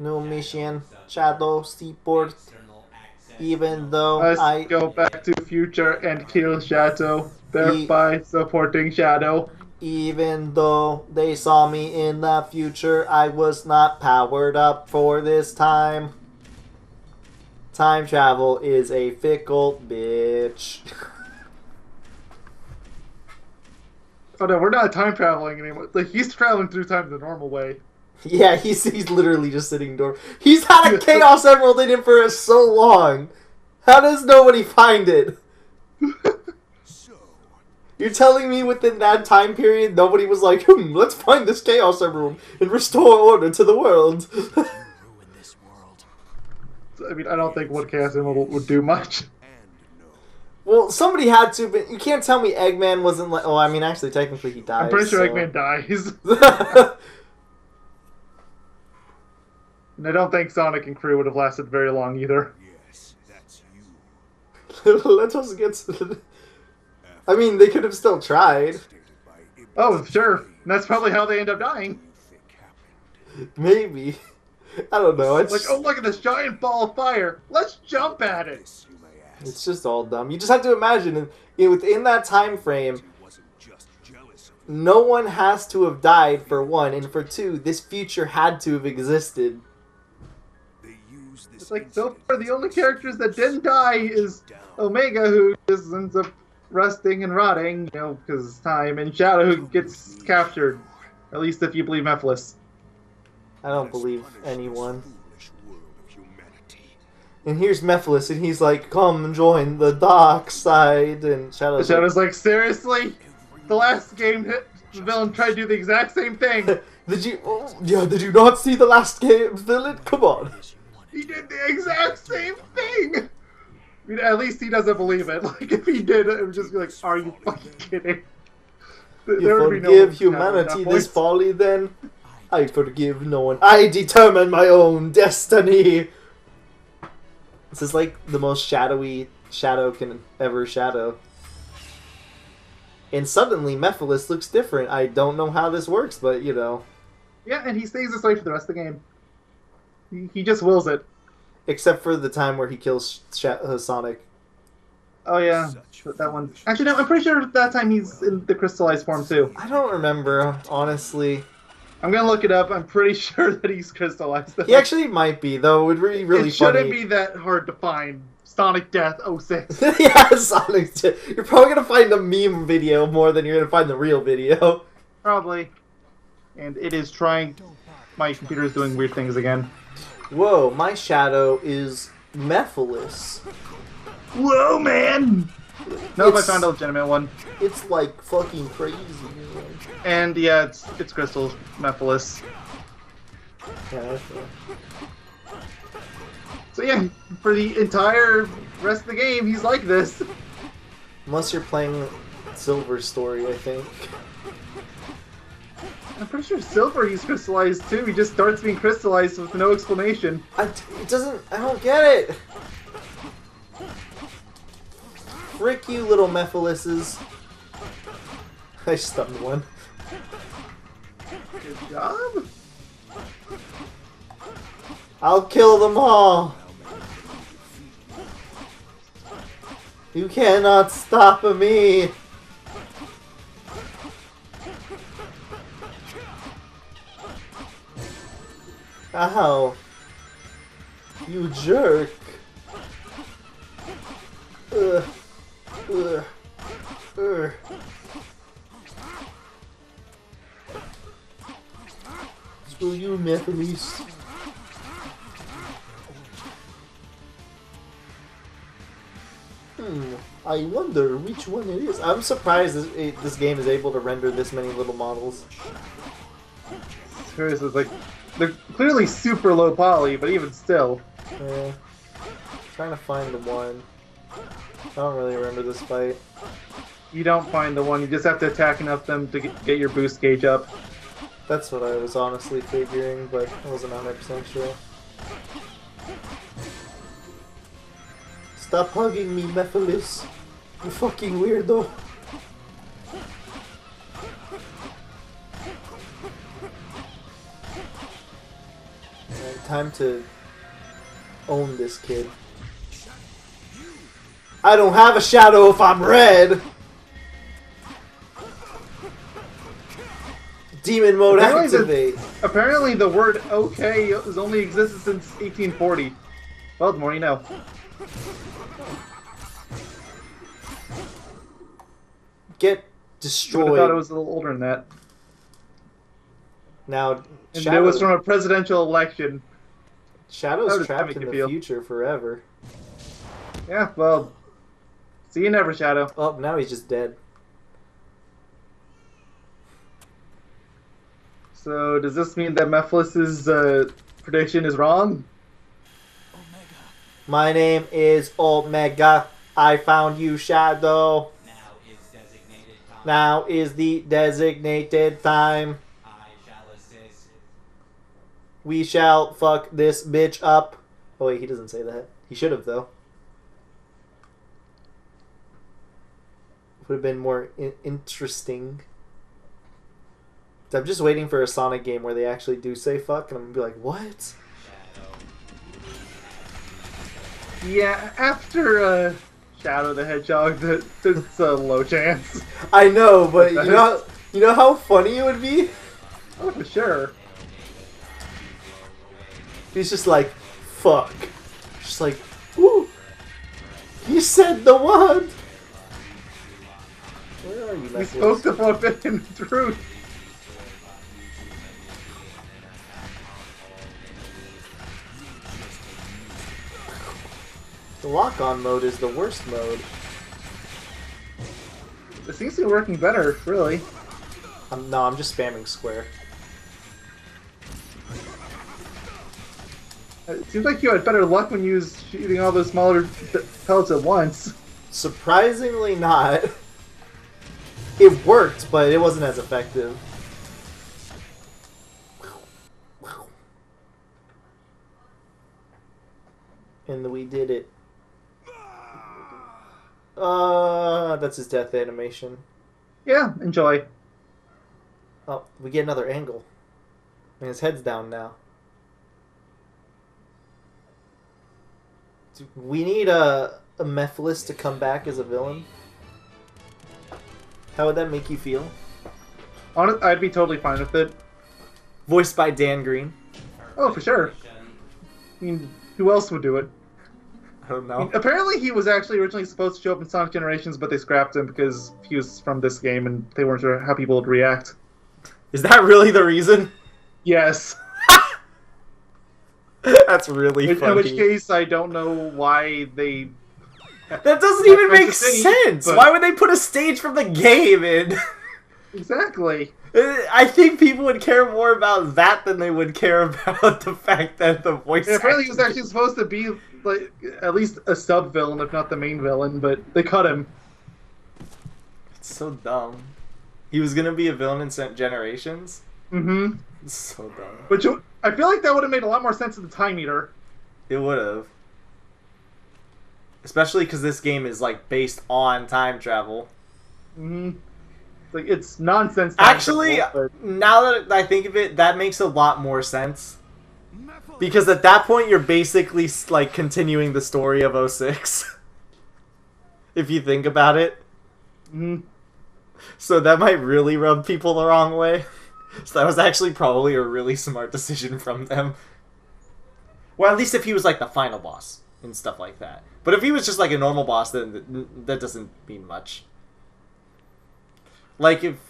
New mission, Shadow Seaport. Even though I go back to future and kill Shadow, thereby supporting Shadow. Even though they saw me in the future, I was not powered up for this time. Time travel is a fickle bitch. Oh no, we're not time traveling anymore. Like, he's traveling through time the normal way. Yeah, he's literally just sitting door. He's had a Chaos Emerald in him for so long. How does nobody find it? You're telling me within that time period, nobody was like, let's find this Chaos Emerald and restore order to the world. I mean, I don't think one Chaos Emerald would do much. Well, somebody had to, but you can't tell me Eggman wasn't like... Oh, I mean, actually, technically he dies. I'm pretty sure so. Eggman dies. And I don't think Sonic and crew would have lasted very long either. Yes, that's you. Let us get to... I mean, they could have still tried. Oh, sure. And that's probably how they end up dying. Maybe. I don't know. It's like, oh, look at this giant ball of fire. Let's jump at it. It's just all dumb. You just have to imagine, within that time frame, no one has to have died, for one, and for two, this future had to have existed. It's like, so far, the only characters that didn't die is Omega, who just ends up rusting and rotting, you know, because time, and Shadow, who gets captured. At least if you believe Mephiles. I don't believe anyone. And here's Mephiles, and he's like, come join the dark side, and Shadow's like, seriously? The last game, the villain tried to do the exact same thing. Did you not see the last game, villain? Come on. He did the exact same thing! I mean, at least he doesn't believe it. Like, if he did, it would just be like, are you fucking kidding? You forgive humanity this folly, then? I forgive no one. I determine my own destiny! This is like the most shadowy Shadow can ever shadow. And suddenly, Mephiles looks different. I don't know how this works, but, you know. Yeah, and he stays this way for the rest of the game. He just wills it. Except for the time where he kills Sonic. Oh, yeah. That one. Actually, no, I'm pretty sure that time he's in the crystallized form, too. I don't remember, honestly. I'm gonna look it up. I'm pretty sure that he's crystallized. He actually might be, though. It would be really funny. It shouldn't be that hard to find. Sonic Death 06. Yeah, Sonic Death. You're probably gonna find a meme video more than you're gonna find the real video. Probably. And it is trying... My computer is doing weird things again. Whoa, my Shadow is Mephiles. Whoa, man! Nope, I found a legitimate one. It's like fucking crazy, man. And yeah, it's Crystal Mephiles. Yeah, that's right. So yeah, for the entire rest of the game, he's like this. Unless you're playing Silver's story, I think. I'm pretty sure Silver he's crystallized too. He just starts being crystallized with no explanation. I don't get it. Frick you, little Mephilises. I stunned one. Good job. I'll kill them all. You cannot stop me. Ow. You jerk. Ugh. Ugh. Ugh. Screw you, Methodist. I wonder which one it is. I'm surprised this game is able to render this many little models. Seriously, it's like they're clearly super low poly, but even still. Yeah. Trying to find the one. I don't really remember this fight. You don't find the one. You just have to attack enough them to get your boost gauge up. That's what I was honestly figuring, but I wasn't 100% sure. Stop hugging me, Mephilis. You fucking weirdo. And time to own this kid. I don't have a shadow if I'm red! Demon mode activate! Apparently the word okay has only existed since 1840. Well, the more you know. Get I destroyed. thought it was a little older than that. Now, And it was from a presidential election. Shadow's trapped in the future forever. Yeah, well, see you never, Shadow. Oh, now he's just dead. So, does this mean that Mephilis's prediction is wrong? Omega. My name is Omega. I found you, Shadow. Now is the designated time. I shall assist. We shall fuck this bitch up. Oh wait, he doesn't say that. He should have though. Would have been more interesting. I'm just waiting for a Sonic game where they actually do say fuck, and I'm gonna be like, what? Yeah, after Shadow the Hedgehog, there's a low chance. I know, but you know how funny it would be? Oh, for sure. He's just like, fuck. Just like, woo. You said the word. Where are you, He spoke the forbidden truth. The lock-on mode is the worst mode. It seems to be working better, really. No, I'm just spamming square. It seems like you had better luck when you was shooting all those smaller pellets at once. Surprisingly not. It worked, but it wasn't as effective. And we did it. That's his death animation. Yeah, enjoy. Oh, we get another angle. And his head's down now. We need a Mephilis to come back as a villain. How would that make you feel? I'd be totally fine with it. Voiced by Dan Green. Oh, for sure. I mean, who else would do it? I don't I mean, know. apparently he was actually originally supposed to show up in Sonic Generations, but they scrapped him because he was from this game and they weren't sure how people would react. Is that really the reason? Yes. That's really funny. In which case, I don't know why they... That doesn't even make City, sense! but- Why would they put a stage from the game in? Exactly. I think people would care more about that than they would care about the fact that the voice And apparently he was acting- actually supposed to be like at least a sub-villain, if not the main villain, but they cut him. It's so dumb. He was gonna be a villain in Generations? Mm-hmm. It's so dumb. Which I feel like that would have made a lot more sense in the Time Eater. It would have. Especially because this game is like based on time travel. Mm-hmm. Like it's nonsense. Actually, but... now that I think of it, that makes a lot more sense. Because at that point, you're basically like continuing the story of 06. If you think about it. Mm-hmm. So that might really rub people the wrong way. So that was actually probably a really smart decision from them. Well, at least if he was like the final boss and stuff like that. But if he was just like a normal boss, then that doesn't mean much. Like if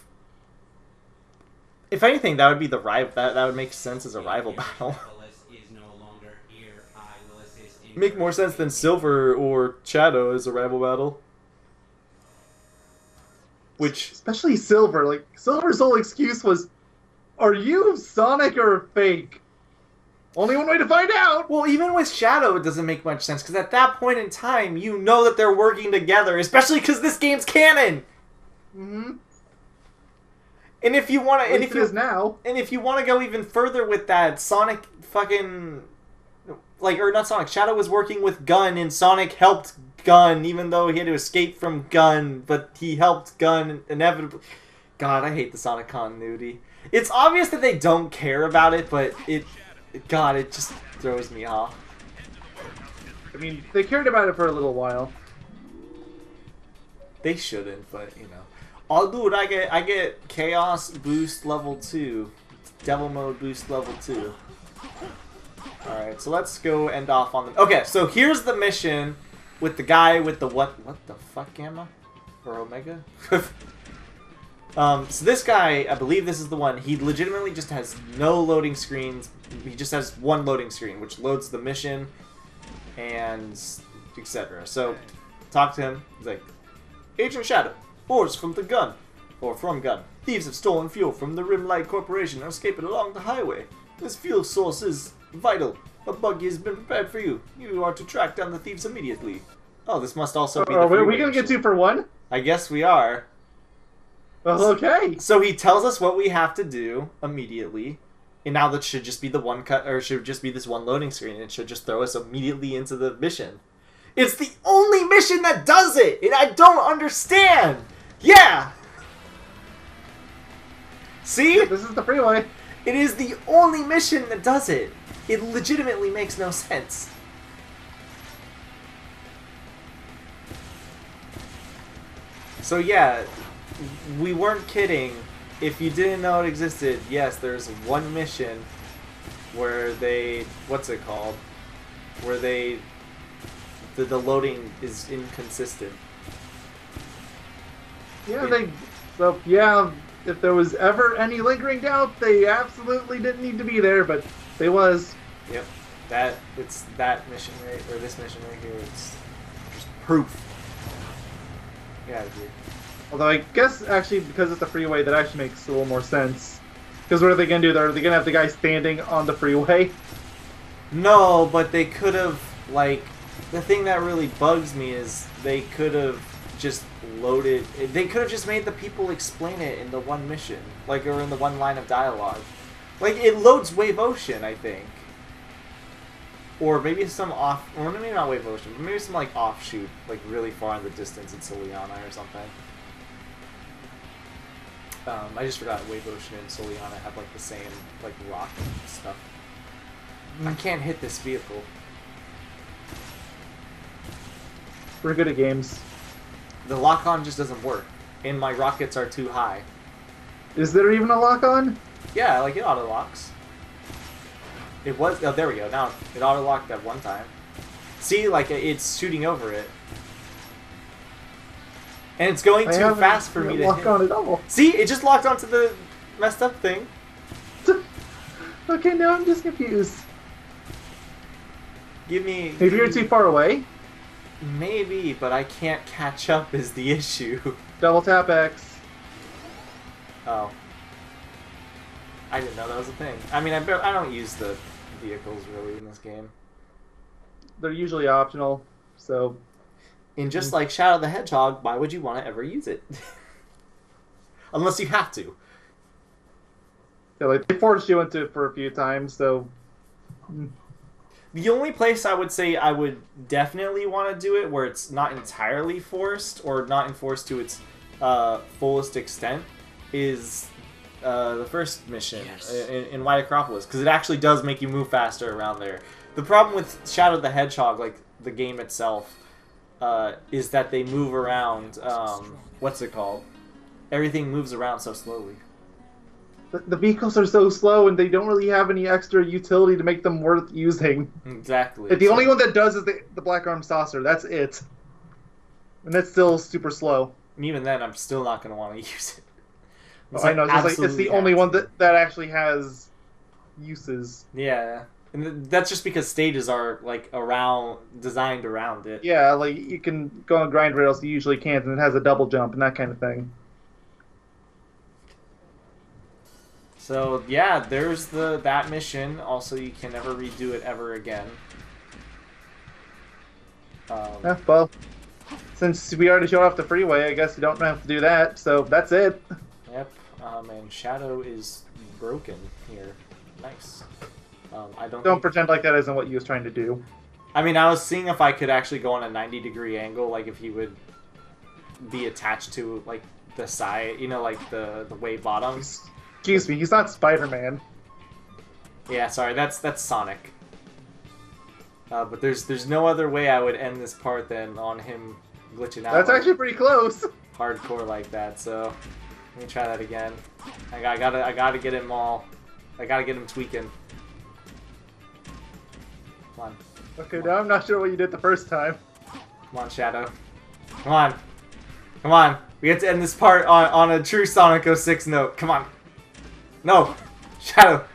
anything, that would be the rival. That would make sense as a rival battle. Make more sense than Silver or Shadow as a rival battle. Which, especially Silver, like Silver's whole excuse was, "Are you Sonic or fake?" Only one way to find out. Well, even with Shadow, it doesn't make much sense because at that point in time, you know that they're working together, especially because this game's canon. Mm-hmm. And if you want to, and if you now, and if you want to go even further with that, Sonic fucking or not Sonic, Shadow was working with Gun, and Sonic helped Gun, even though he had to escape from Gun, but he helped Gun inevitably. God, I hate the Sonic continuity. It's obvious that they don't care about it, but it just throws me off. I mean, they cared about it for a little while. They shouldn't, but you know. Oh, dude, I get Chaos Boost level 2, Devil Mode Boost level 2. All right, so let's go end off on the. Okay, so here's the mission with the guy with the what the fuck Gamma or Omega. So this guy, I believe this is the one. He legitimately just has no loading screens. He just has one loading screen, which loads the mission and etc. So talk to him. He's like, Agent Shadow, orders from the Gun, or from Gun. Thieves have stolen fuel from the Rimlight Corporation and are escaping along the highway. This fuel source is vital. A buggy has been prepared for you. You are to track down the thieves immediately. Oh, this must also be the freeway. Are we going to get 2 for 1? I guess we are. Well, okay. So he tells us what we have to do immediately. And now that should just be the one cut, or should just be this one loading screen. It should just throw us immediately into the mission. It's the only mission that does it! And I don't understand! Yeah! See? This is the freeway. It is the only mission that does it. It legitimately makes no sense. So yeah, we weren't kidding. If you didn't know it existed, yes, there's one mission where they, what's it called? Where they, the loading is inconsistent. Yeah, if there was ever any lingering doubt, they absolutely didn't need to be there, but they was. Yep, it's that mission right, or this mission right here. It's just proof. Yeah, dude. Although I guess actually because it's a freeway, that actually makes a little more sense. Because what are they gonna do? Are they gonna have the guy standing on the freeway? No, but they could have, like, the thing that really bugs me is they could have just loaded. They could have just made the people explain it in the one mission, like, or in the one line of dialogue. Like, it loads Wave Ocean, I think. Or maybe some off, or maybe not Wave Ocean, but maybe some, like, offshoot, like, really far in the distance in Soliana or something. I just forgot Wave Ocean and Soliana have, like, the same, like, rock and stuff. I can't hit this vehicle. We're good at games. The lock-on just doesn't work, and my rockets are too high. Is there even a lock-on? Yeah, like, it auto-locks. It was, oh, there we go, now it auto-locked at one time. See, like, it's shooting over it. And it's going too fast for me to hit. On at all. See, it just locked onto the messed up thing. Okay, now I'm just confused. Maybe Maybe you're too far away. Maybe, but I can't catch up is the issue. Double tap X. Oh. I didn't know that was a thing. I mean, I don't use the vehicles really in this game. They're usually optional, so... And just like Shadow the Hedgehog, why would you want to ever use it? Unless you have to. Yeah, like, they forced you into it for a few times, so... The only place I would say I would definitely want to do it where it's not entirely forced or not enforced to its fullest extent is the first mission in White Acropolis, because it actually does make you move faster around there. The problem with Shadow the Hedgehog, like the game itself, is that they move around. What's it called? Everything moves around so slowly. The vehicles are so slow, and they don't really have any extra utility to make them worth using. Exactly. Like, the only one that does is the Black Arm Saucer. That's it. And that's still super slow. And even then, I'm still not going to want to use it. I know, it's the only one that actually has uses. Yeah. And that's just because stages are like designed around it. Yeah, like you can go on grind rails you usually can't, and it has a double jump and that kind of thing. So yeah, there's that mission. Also, you can never redo it ever again. Yeah, well, since we already showed off the freeway, I guess you don't have to do that. So that's it. Yep. And Shadow is broken here. Nice. I Don't pretend like that isn't what you was trying to do. I mean, I was seeing if I could actually go on a 90-degree angle, like if he would be attached to like the side, like the way bottoms. Excuse me, he's not Spider-Man. Yeah, sorry, that's Sonic. But there's no other way I would end this part than on him glitching out. That's actually pretty close. Hardcore like that. So let me try that again. I gotta get him all. I gotta get him tweaking. Come on. Okay, now I'm not sure what you did the first time. Come on, Shadow. Come on. Come on. We have to end this part on a true Sonic 06 note. Come on. No. Shadow.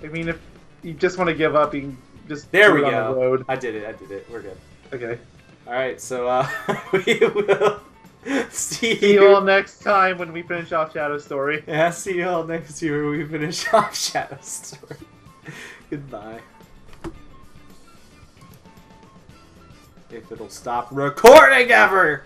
I mean, if you just want to give up, you can just There do we it on go. the road. I did it. We're good. Okay. Alright, so we will see See you all next time when we finish off Shadow's story. Yeah, see you all next year when we finish off Shadow's story. Goodbye. If it'll stop recording ever!